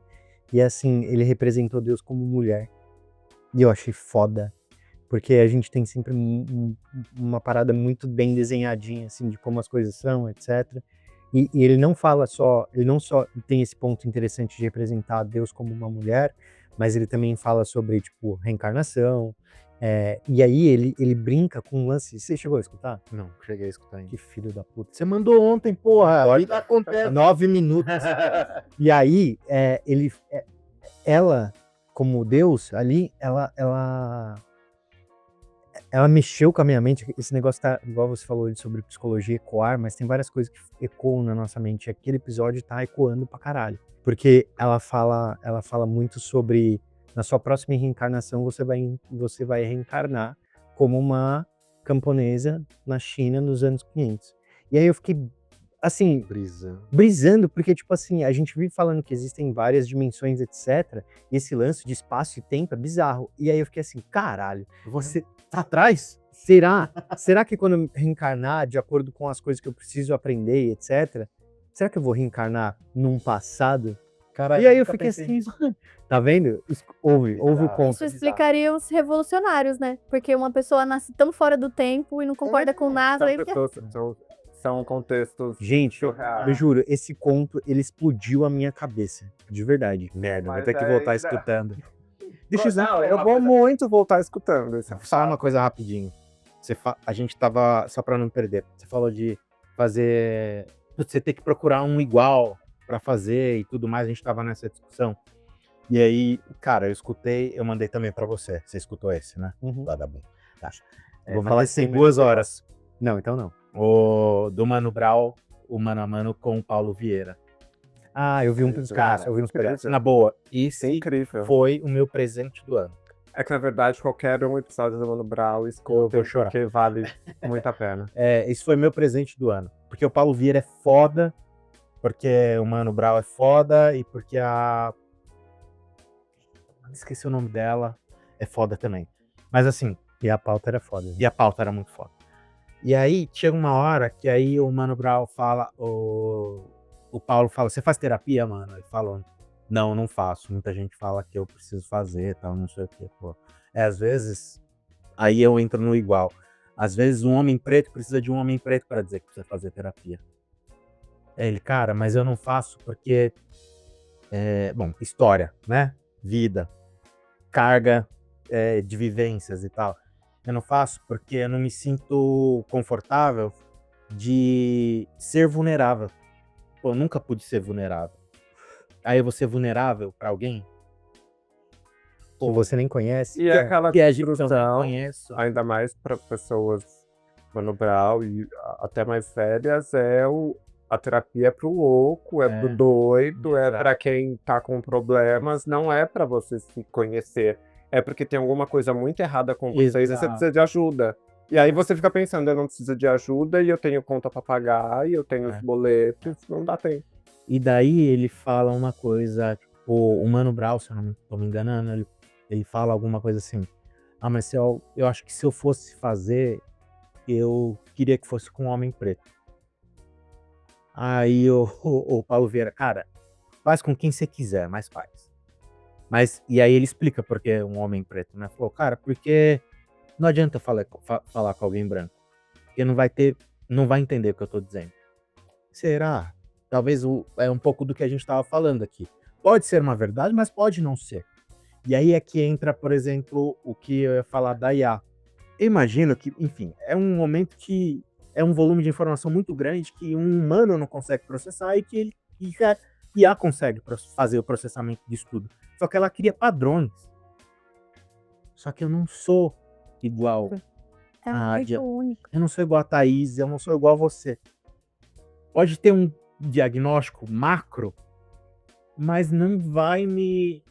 e assim, ele representou Deus como mulher, e eu achei foda, porque a gente tem sempre uma parada muito bem desenhadinha, assim, de como as coisas são, etc, e ele não só tem esse ponto interessante de representar Deus como uma mulher, mas ele também fala sobre, tipo, reencarnação, e aí ele brinca com um lance. Você chegou a escutar? Não, cheguei a escutar ainda. Que filho da puta. Você mandou ontem, porra. Olha o que acontece. 9 minutos. E aí, ela, como Deus, ali, ela mexeu com a minha mente. Esse negócio tá, igual você falou sobre psicologia, ecoar, mas tem várias coisas que ecoam na nossa mente. Aquele episódio tá ecoando pra caralho. Porque ela fala muito sobre, na sua próxima reencarnação, você vai reencarnar como uma camponesa na China nos anos 500. E aí eu fiquei, assim, brisando, porque, tipo assim, a gente vive falando que existem várias dimensões, etc. E esse lance de espaço e tempo é bizarro. E aí eu fiquei assim, caralho, Você tá atrás? será que quando eu reencarnar, de acordo com as coisas que eu preciso aprender, etc., será que eu vou reencarnar num passado? Caralho, E aí eu nunca fiquei pensei assim, nisso. mano, tá vendo? Ouve o Bizarro. ponto. Isso explicaria os revolucionários, né? Porque uma pessoa nasce tão fora do tempo e não concorda com nada. aí- São contextos Gente, surreais. eu juro, esse conto, ele explodiu a minha cabeça. De verdade. Merda, vou Mas ter que é voltar isso, né? escutando. Não, eu vou muito voltar escutando isso. Só uma coisa rapidinho. A gente tava, só pra não perder, você falou de fazer, você ter que procurar um igual pra fazer e tudo mais, a gente tava nessa discussão. E aí, cara, eu mandei também pra você. Você escutou esse, né? Lá da Boom. Tá. Vou falar isso em 2 horas. Não, então não. O do Mano Brown, o Mano a Mano com o Paulo Vieira. Ah, eu vi uns pedaços, eu vi uns pedaços. Na boa, Isso é esse incrível. foi o meu presente do ano. É que, na verdade, qualquer um episódio do Mano Brown Eu escuta, vou chorar. porque vale muito a pena. Esse foi meu presente do ano. Porque o Paulo Vieira é foda, porque o Mano Brown é foda e porque esqueci o nome dela, é foda também. Mas assim, E a pauta era foda. e a pauta era muito foda. E aí, chega uma hora que aí o Mano Brown fala, o Paulo fala, você faz terapia, mano? Ele falou, não faço. Muita gente fala que eu preciso fazer, tal, não sei o quê, pô. Às vezes, aí eu entro no igual. Às vezes um homem preto precisa de um homem preto para dizer que precisa fazer terapia. Aí ele, cara, mas eu não faço porque, bom, história, né? Vida, carga de vivências e tal. Eu não faço porque eu não me sinto confortável de ser vulnerável. Pô, eu nunca pude ser vulnerável. Aí eu vou ser vulnerável pra alguém? Que você nem conhece. E é aquela Que a gente não construção, conheço. ainda mais para pessoas Mano Brown e até mais velhas, a terapia é pro louco, é pro doido, é Exato. para quem tá com problemas, não é para você se conhecer. É porque tem alguma coisa muito errada com vocês e você Exato. precisa de ajuda. E aí você fica pensando, eu não preciso de ajuda e eu tenho conta para pagar e eu tenho os boletos, não dá tempo. E daí ele fala uma coisa, tipo, o Mano Brown, se eu não tô me enganando, ele fala alguma coisa assim, mas eu acho que se eu fosse fazer, eu queria que fosse com um homem preto. Aí o Paulo Vieira, cara, faz com quem você quiser, mas faz. E aí ele explica por que um homem preto, né? Falou, cara, porque não adianta falar com alguém branco, porque não vai entender o que eu tô dizendo. Será? Talvez é um pouco do que a gente tava falando aqui. Pode ser uma verdade, mas pode não ser. E aí é que entra, por exemplo, o que eu ia falar da IA. Eu imagino que, enfim, é um momento que é um volume de informação muito grande que um humano não consegue processar e que a IA consegue fazer o processamento disso tudo. Só que ela cria padrões. Só que eu não sou igual É um a jeito Adia. único. Eu não sou igual a Thaís, eu não sou igual a você. Pode ter um diagnóstico macro, mas não vai me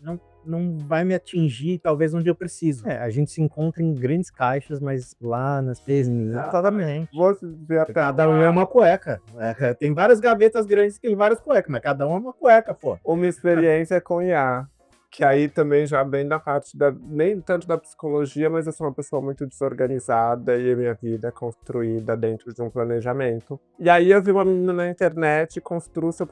atingir, talvez, onde eu preciso. A gente se encontra em grandes caixas, mas lá nas pesquisas. Exatamente. Você vê até Cada um é uma cueca. Tem várias gavetas grandes que tem várias cuecas, mas cada um é uma cueca, pô. uma experiência com IA, que aí também já vem da parte nem tanto da psicologia, mas eu sou uma pessoa muito desorganizada e a minha vida é construída dentro de um planejamento. E aí eu vi uma menina na internet construir seu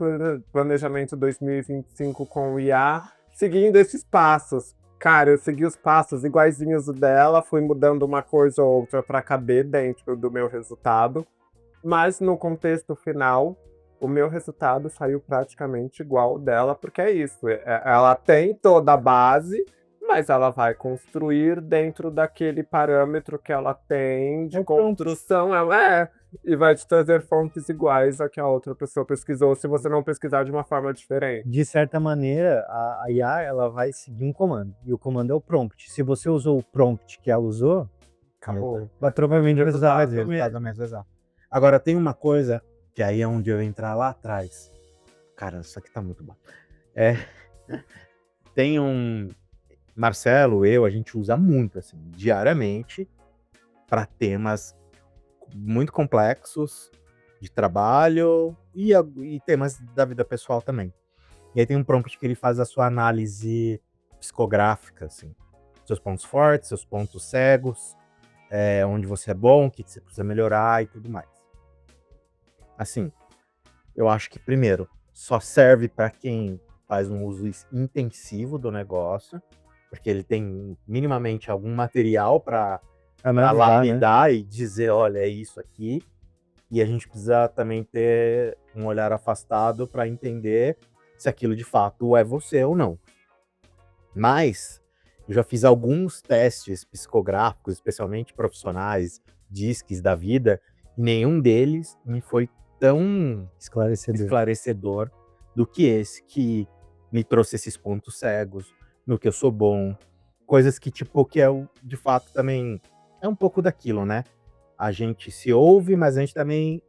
planejamento 2025 com o IA, seguindo esses passos. Cara, eu segui os passos iguaizinhos o dela, fui mudando uma coisa ou outra para caber dentro do meu resultado, mas no contexto final, o meu resultado saiu praticamente igual ao dela, porque é isso. Ela tem toda a base, mas ela vai construir dentro daquele parâmetro que ela tem de construção. E vai te trazer fontes iguais a que a outra pessoa pesquisou, se você não pesquisar de uma forma diferente. De certa maneira, a IA ela vai seguir um comando. E o comando é o prompt. Se você usou o prompt que ela usou, Acabou. provavelmente vai usar mais vezes. Agora, tem uma coisa, que aí é onde eu entrar lá atrás. Cara, isso aqui tá muito bom. Tem Marcelo, a gente usa muito, assim, diariamente, para temas muito complexos de trabalho e temas da vida pessoal também. E aí tem um prompt que ele faz a sua análise psicográfica, assim, seus pontos fortes, seus pontos cegos, onde você é bom, o que você precisa melhorar e tudo mais. Assim, eu acho que, primeiro, só serve para quem faz um uso intensivo do negócio, porque ele tem minimamente algum material para lapidar, né? E dizer, olha, é isso aqui. E a gente precisa também ter um olhar afastado para entender se aquilo de fato é você ou não. Mas eu já fiz alguns testes psicográficos, especialmente profissionais, DISCs da vida, e nenhum deles me foi tão esclarecedor do que esse, que me trouxe esses pontos cegos, no que eu sou bom, coisas que, tipo, que de fato também é um pouco daquilo, né? A gente se ouve, mas a gente também,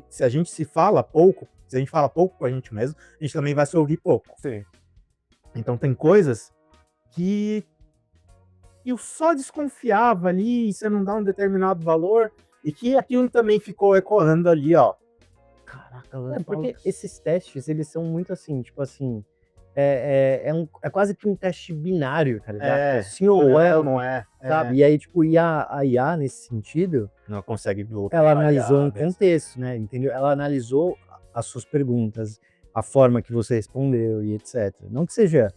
se a gente se fala pouco, se a gente fala pouco com a gente mesmo, a gente também vai se ouvir pouco. Sim. Então tem coisas que eu só desconfiava ali, e você não dá um determinado valor, e que aquilo também ficou ecoando ali, ó. Caraca, porque esses testes, eles são muito assim, tipo assim, é quase que um teste binário, tá ligado? Sim ou não é, sabe? E aí, tipo, a IA, nesse sentido, não consegue ela analisou um contexto, né? Entendeu? Ela analisou as suas perguntas, a forma que você respondeu e etc. Não que seja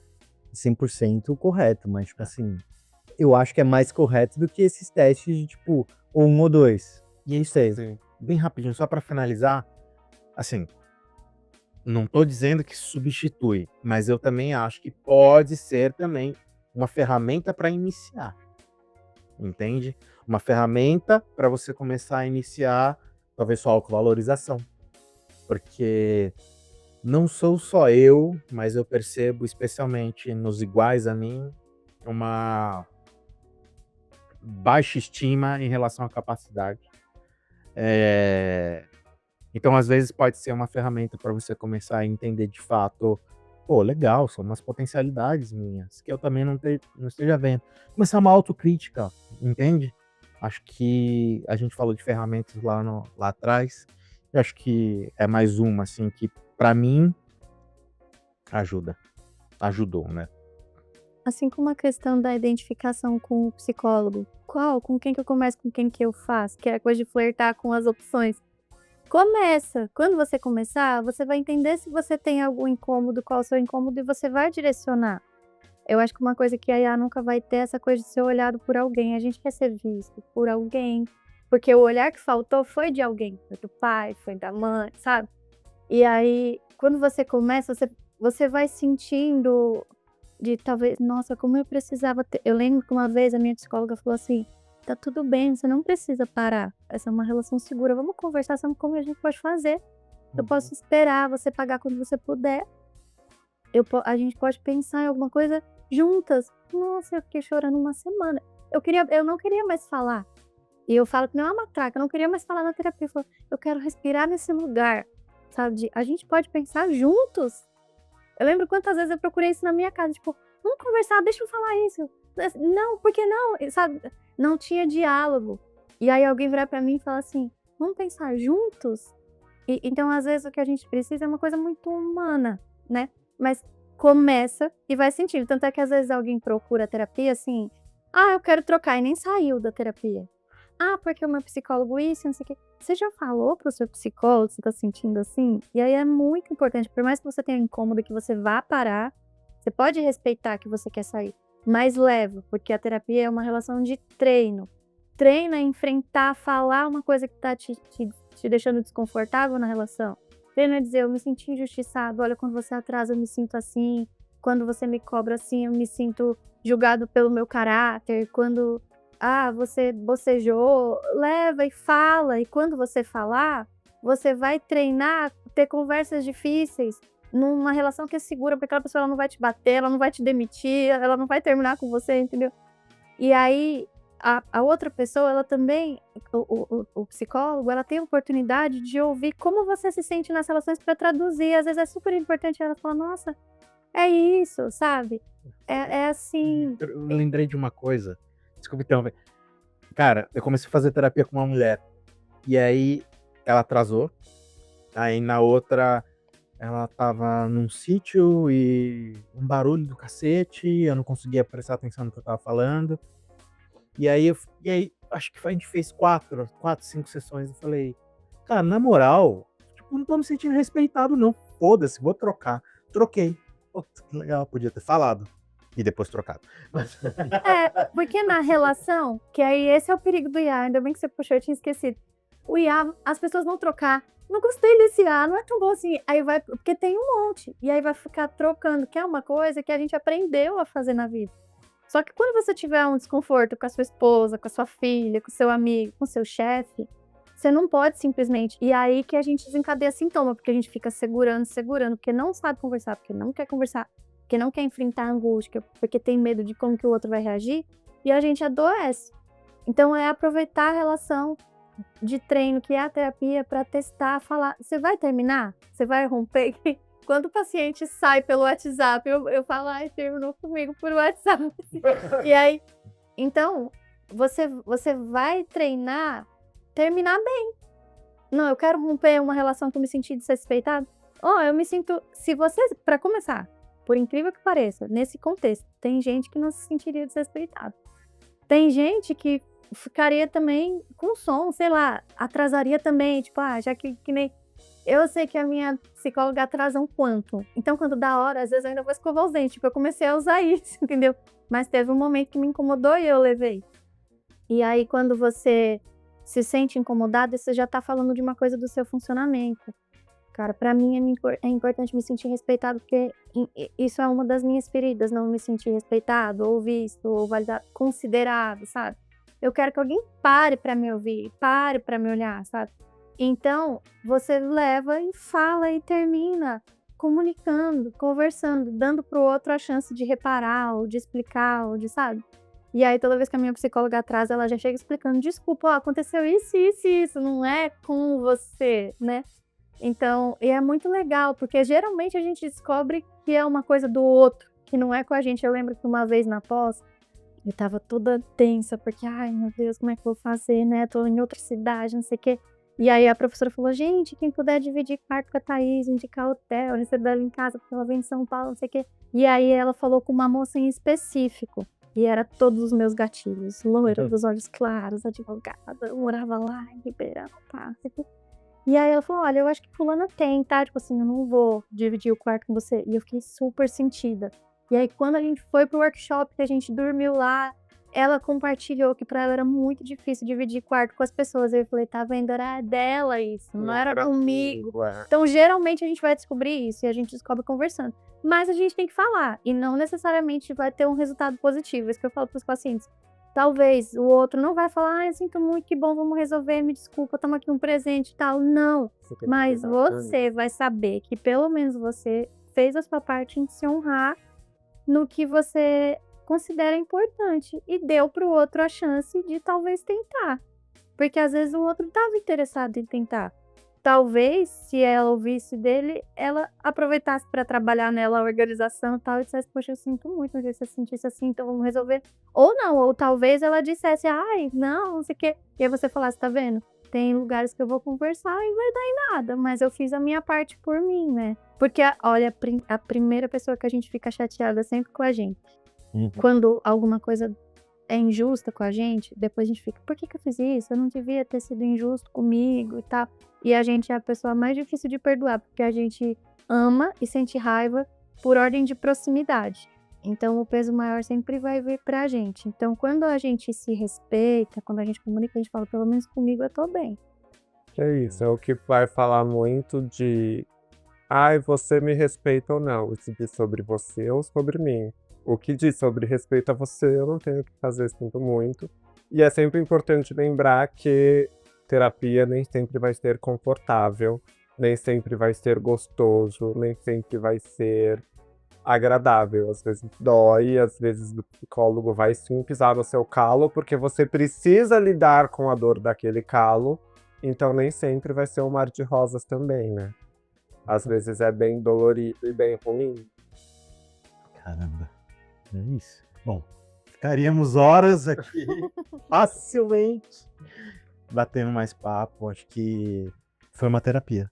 100% correto, mas, tipo assim, eu acho que é mais correto do que esses testes de, tipo, 1 ou 2. E é isso aí. Sim. Bem rapidinho, só para finalizar, assim, não tô dizendo que substitui, mas eu também acho que pode ser também uma ferramenta para iniciar, entende? Uma ferramenta para você começar a iniciar, talvez, sua autovalorização. Porque não sou só eu, mas eu percebo, especialmente nos iguais a mim, uma baixa estima em relação à capacidade. Então, às vezes, pode ser uma ferramenta para você começar a entender de fato, pô, legal, são umas potencialidades minhas, que eu também não esteja vendo. Começar uma autocrítica, entende? Acho que a gente falou de ferramentas lá atrás, e acho que é mais uma, assim, que para mim ajudou, né? Assim como a questão da identificação com o psicólogo. Com quem que eu começo, com quem que eu faço? Que é a coisa de flertar com as opções. Começa. Quando você começar, você vai entender se você tem algum incômodo, qual é o seu incômodo, e você vai direcionar. Eu acho que uma coisa que a IA nunca vai ter é essa coisa de ser olhado por alguém. A gente quer ser visto por alguém. Porque o olhar que faltou foi de alguém. Foi do pai, foi da mãe, sabe? E aí, quando você começa, você vai sentindo de talvez, nossa, como eu precisava ter. Eu lembro que uma vez a minha psicóloga falou assim: tá tudo bem, você não precisa parar. Essa é uma relação segura. Vamos conversar sobre como a gente pode fazer. Eu posso esperar você pagar quando você puder. A gente pode pensar em alguma coisa juntas. Nossa, eu fiquei chorando uma semana. Eu não queria mais falar. E eu falo que não é uma matraca, eu não queria mais falar na terapia. Eu quero respirar nesse lugar, sabe? A gente pode pensar juntos. Eu lembro quantas vezes eu procurei isso na minha casa, tipo, vamos conversar, deixa eu falar isso. Não, por que não? Sabe? Não tinha diálogo. E aí alguém virar pra mim e falar assim, vamos pensar juntos? Então, às vezes, o que a gente precisa é uma coisa muito humana, né? Mas começa e vai sentindo. Tanto é que às vezes alguém procura terapia assim, eu quero trocar, e nem saiu da terapia. Porque o meu psicólogo isso, não sei o quê. Você já falou pro seu psicólogo que você tá sentindo assim? E aí é muito importante, por mais que você tenha um incômodo, que você vá parar, você pode respeitar que você quer sair, mas leva, porque a terapia é uma relação de treino. Treina a enfrentar, falar uma coisa que tá te deixando desconfortável na relação. Treina a dizer, eu me senti injustiçado, olha, quando você atrasa eu me sinto assim, quando você me cobra assim eu me sinto julgado pelo meu caráter, quando você bocejou, leva e fala, e quando você falar, você vai treinar, ter conversas difíceis, numa relação que é segura, porque aquela pessoa ela não vai te bater, ela não vai te demitir, ela não vai terminar com você, entendeu? E aí, a outra pessoa, ela também, o psicólogo, ela tem a oportunidade de ouvir como você se sente nas relações para traduzir. Às vezes é super importante ela falar, nossa, é isso, sabe? É assim. Eu lembrei de uma coisa, desculpa interromper. Cara, eu comecei a fazer terapia com uma mulher, e aí ela atrasou, aí na outra ela tava num sítio e um barulho do cacete, eu não conseguia prestar atenção no que eu tava falando. E aí acho que a gente fez 4, 5 sessões. Eu falei, cara, na moral, tipo, não tô me sentindo respeitado, não. Foda-se, vou trocar. Troquei. Putz, que legal, podia ter falado. E depois trocado. Porque na relação, que aí esse é o perigo do IA, ainda bem que você puxou, eu tinha esquecido. O IA, as pessoas vão trocar. Não gostei desse IA, não é tão bom assim. Aí vai, porque tem um monte. E aí vai ficar trocando, que é uma coisa que a gente aprendeu a fazer na vida. Só que quando você tiver um desconforto com a sua esposa, com a sua filha, com o seu amigo, com o seu chefe, você não pode simplesmente... E aí que a gente desencadeia sintoma, porque a gente fica segurando, porque não sabe conversar, porque não quer conversar, porque não quer enfrentar a angústia, porque tem medo de como que o outro vai reagir, e a gente adoece. Então é aproveitar a relação de treino, que é a terapia, para testar, falar, você vai terminar? Você vai romper? Quando o paciente sai pelo WhatsApp, eu falo, terminou comigo por WhatsApp. E aí, então, você vai treinar, terminar bem. Não, eu quero romper uma relação que eu me senti desrespeitado. Eu me sinto, para começar, por incrível que pareça, nesse contexto, tem gente que não se sentiria desrespeitado. Tem gente que ficaria também com som, sei lá, atrasaria também, tipo, já que nem... Eu sei que a minha psicóloga atrasa um quanto. Então, quando dá hora, às vezes eu ainda vou escovar os dentes. Tipo, eu comecei a usar isso, entendeu? Mas teve um momento que me incomodou e eu levei. E aí, quando você se sente incomodado, você já tá falando de uma coisa do seu funcionamento. cara. Pra mim é importante me sentir respeitado, porque isso é uma das minhas feridas, não me sentir respeitado, ou visto, ou validado, considerado, sabe? Eu quero que alguém pare pra me ouvir, pare pra me olhar, sabe? Então, você leva e fala e termina comunicando, conversando, dando pro outro a chance de reparar, ou de explicar, ou de, sabe? E aí, toda vez que a minha psicóloga atrasa, ela já chega explicando, desculpa, ó, aconteceu isso, isso e isso, não é com você, né? Então, e é muito legal, porque geralmente a gente descobre que é uma coisa do outro, que não é com a gente. Eu lembro que uma vez na pós, eu tava toda tensa, porque, ai, meu Deus, como é que eu vou fazer, né? Tô em outra cidade, não sei o quê. E aí a professora falou, gente, quem puder dividir quarto com a Thaís, indicar hotel, receber ela em casa, porque ela vem de São Paulo, não sei o quê. E aí ela falou com uma moça em específico. E era todos os meus gatilhos. Loira, dos olhos claros, advogada, eu morava lá em Ribeirão, tá, não sei o quê. E aí ela falou, olha, eu acho que fulana tem, tá? Tipo assim, eu não vou dividir o quarto com você. E eu fiquei super sentida. E aí quando a gente foi pro workshop, que a gente dormiu lá, ela compartilhou que pra ela era muito difícil dividir quarto com as pessoas. Eu falei, tá vendo? Era dela isso, não era comigo. Então, geralmente a gente vai descobrir isso e a gente descobre conversando. Mas a gente tem que falar e não necessariamente vai ter um resultado positivo. Isso que eu falo pros pacientes. Talvez o outro não vai falar, ai, sinto muito, que bom, vamos resolver, me desculpa, toma aqui um presente e tal. Não, mas você vai saber que pelo menos você fez a sua parte em se honrar no que você considera importante e deu pro outro a chance de talvez tentar. Porque às vezes o outro estava interessado em tentar. Talvez, se ela ouvisse dele, ela aproveitasse para trabalhar nela a organização e tal, e dissesse, poxa, eu sinto muito, não sei se você sentisse assim, então vamos resolver. Ou não, ou talvez ela dissesse, ai, não sei o quê. E aí você falasse, tá vendo? Tem lugares que eu vou conversar e vai dar em nada, mas eu fiz a minha parte por mim, né? Porque, olha, a primeira pessoa que a gente fica chateada é sempre com a gente. Quando alguma coisa é injusta com a gente, depois a gente fica, por que eu fiz isso? Eu não devia ter sido injusto comigo e tal. E a gente é a pessoa mais difícil de perdoar, porque a gente ama e sente raiva por ordem de proximidade. Então o peso maior sempre vai vir pra gente. Então quando a gente se respeita, quando a gente comunica, a gente fala, pelo menos comigo eu tô bem. É isso, é o que vai falar muito de ai, você me respeita ou não, isso diz sobre você ou sobre mim. O que diz sobre respeito a você, eu não tenho o que fazer, sinto muito. E é sempre importante lembrar que terapia nem sempre vai ser confortável, nem sempre vai ser gostoso, nem sempre vai ser agradável. Às vezes dói, às vezes o psicólogo vai sim pisar no seu calo, porque você precisa lidar com a dor daquele calo, então nem sempre vai ser um mar de rosas também, né? Às vezes é bem dolorido e bem ruim. Caramba, é isso. Bom, ficaríamos horas aqui, facilmente, batendo mais papo. Acho que foi uma terapia.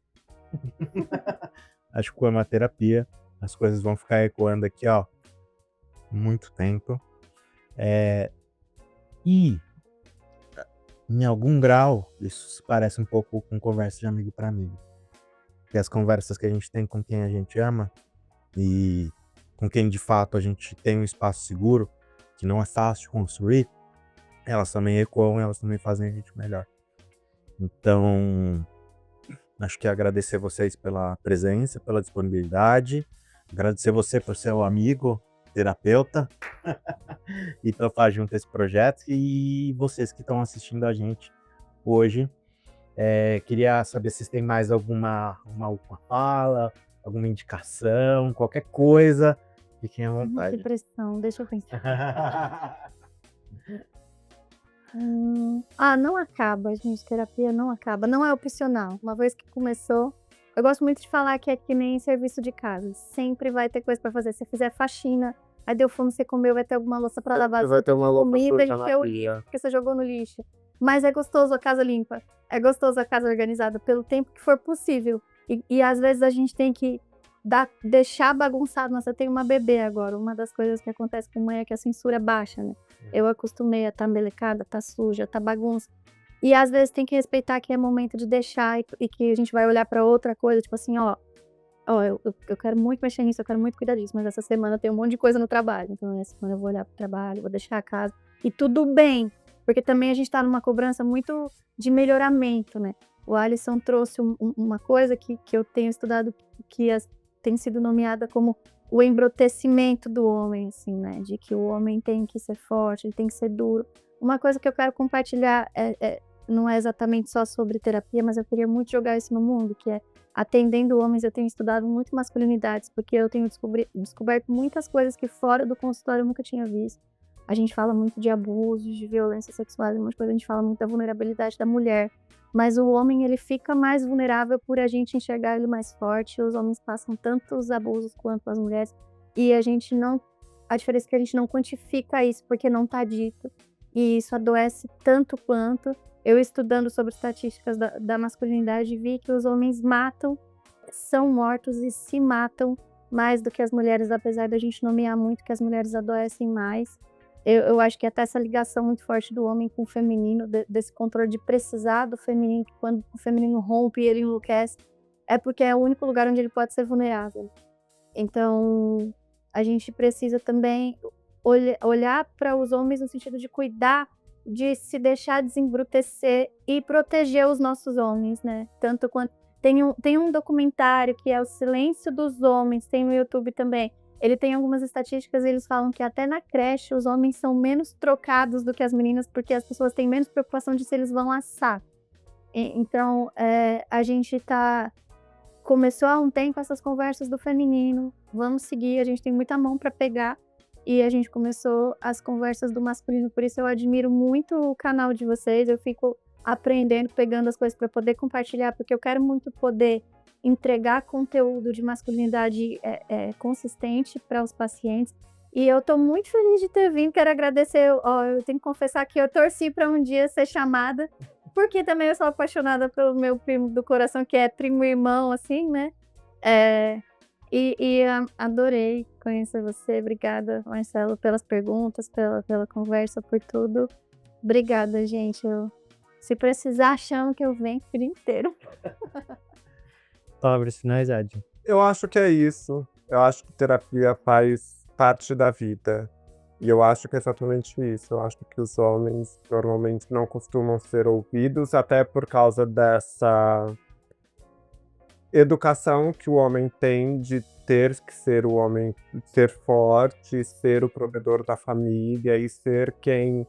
Acho que foi uma terapia. As coisas vão ficar ecoando aqui, ó, muito tempo. E, em algum grau, isso se parece um pouco com conversa de amigo para amigo. Porque as conversas que a gente tem com quem a gente ama e com quem de fato a gente tem um espaço seguro, que não é fácil de construir, elas também ecoam, elas também fazem a gente melhor. Então, acho que agradecer vocês pela presença, pela disponibilidade, agradecer você por ser o amigo, terapeuta, e topar junto esse projeto, e vocês que estão assistindo a gente hoje. Queria saber se vocês têm mais alguma última fala, alguma indicação, qualquer coisa, fiquem à vontade. Que pressão, deixa eu pensar. Não acaba, gente, terapia não acaba, não é opcional. Uma vez que começou, eu gosto muito de falar que é que nem serviço de casa, sempre vai ter coisa pra fazer. Se você fizer faxina, aí deu fome, você comeu, vai ter alguma louça pra lavar, Vai ter uma louça comida, suja na encheu o pia. lixo, porque você jogou no lixo. Mas é gostoso a casa limpa, é gostoso a casa organizada, pelo tempo que for possível. E às vezes a gente tem que deixar bagunçado. Nossa, eu tenho uma bebê agora, uma das coisas que acontece com mãe é que a censura baixa, né? Eu acostumei a estar melecada, tá suja, tá bagunça. E às vezes tem que respeitar que é momento de deixar e que a gente vai olhar pra outra coisa, tipo assim, eu quero muito mexer nisso, eu quero muito cuidar disso, mas essa semana tem um monte de coisa no trabalho. Então essa semana eu vou olhar pro trabalho, vou deixar a casa. E tudo bem, porque também a gente tá numa cobrança muito de melhoramento, né? O Alisson trouxe uma coisa que eu tenho estudado, que tem sido nomeada como o embrutecimento do homem, assim, né? De que o homem tem que ser forte, ele tem que ser duro. Uma coisa que eu quero compartilhar não é exatamente só sobre terapia, mas eu queria muito jogar isso no mundo, que é atendendo homens. Eu tenho estudado muito masculinidades, porque eu tenho descoberto muitas coisas que fora do consultório eu nunca tinha visto. A gente fala muito de abusos, de violência sexual, um monte de coisa, a gente fala muito da vulnerabilidade da mulher. Mas o homem, ele fica mais vulnerável por a gente enxergar ele mais forte. Os homens passam tantos abusos quanto as mulheres. E a diferença é que a gente não quantifica isso, porque não está dito. E isso adoece tanto quanto. Eu, estudando sobre estatísticas da masculinidade, vi que os homens são mortos e se matam mais do que as mulheres, apesar da gente nomear muito que as mulheres adoecem mais. Eu acho que até essa ligação muito forte do homem com o feminino, desse controle de precisar do feminino, que quando o feminino rompe e ele enlouquece, é porque é o único lugar onde ele pode ser vulnerável. Então, a gente precisa também olhar para os homens no sentido de cuidar, de se deixar desembrutecer e proteger os nossos homens, né? Tanto quanto... Tem um documentário que é O Silêncio dos Homens, tem no YouTube também. Ele tem algumas estatísticas e eles falam que até na creche os homens são menos trocados do que as meninas, porque as pessoas têm menos preocupação de se eles vão assar. Então, a gente começou há um tempo essas conversas do feminino, vamos seguir, a gente tem muita mão para pegar, e a gente começou as conversas do masculino, por isso eu admiro muito o canal de vocês, eu fico aprendendo, pegando as coisas para poder compartilhar, porque eu quero muito poder entregar conteúdo de masculinidade consistente para os pacientes. E eu tô muito feliz de ter vindo, quero agradecer. Eu tenho que confessar que eu torci para um dia ser chamada, porque também eu sou apaixonada pelo meu primo do coração, que é primo irmão, assim, né? Adorei conhecer você. Obrigada, Marcelo, pelas perguntas, pela conversa, por tudo. Obrigada, gente. Se precisar, chama que eu venho o dia inteiro. Palavras finais, Adi. Eu acho que é isso. Eu acho que terapia faz parte da vida. E eu acho que é exatamente isso. Eu acho que os homens normalmente não costumam ser ouvidos, até por causa dessa educação que o homem tem de ter que ser o homem, ser forte, ser o provedor da família e ser quem...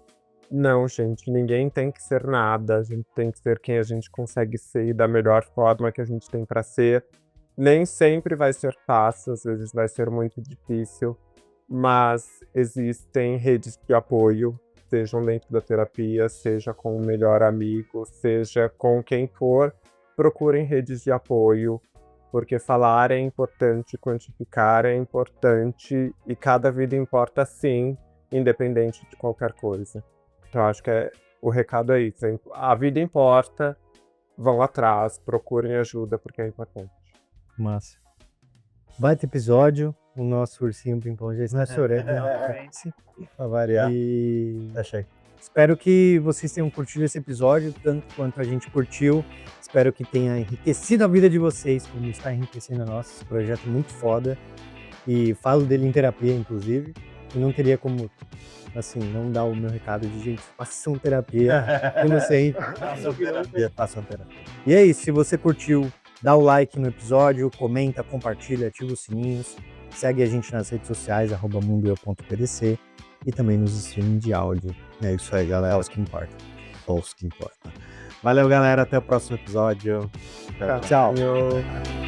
Não, gente, ninguém tem que ser nada, a gente tem que ser quem a gente consegue ser da melhor forma que a gente tem para ser. Nem sempre vai ser fácil, às vezes vai ser muito difícil, mas existem redes de apoio, sejam dentro da terapia, seja com o melhor amigo, seja com quem for, procurem redes de apoio, porque falar é importante, quantificar é importante e cada vida importa sim, independente de qualquer coisa. Então, acho que o recado é isso. A vida importa, vão atrás, procurem ajuda, porque é importante. Massa. Baita episódio. O nosso ursinho pimpão já está chorando na frente. Pra variar. E espero que vocês tenham curtido esse episódio, tanto quanto a gente curtiu. Espero que tenha enriquecido a vida de vocês, como está enriquecendo a nossa. Esse projeto é muito foda. E falo dele em terapia, inclusive. E não teria como... assim, não dar o meu recado de gente, façam terapia, eu não sei, façam terapia. E é isso, se você curtiu, dá o like no episódio, comenta, compartilha, ativa os sininhos, segue a gente nas redes sociais, @mundoeu.pdc e também nos streaming de áudio. É isso aí, galera, os que importam. Valeu, galera, até o próximo episódio. Tchau. Tchau.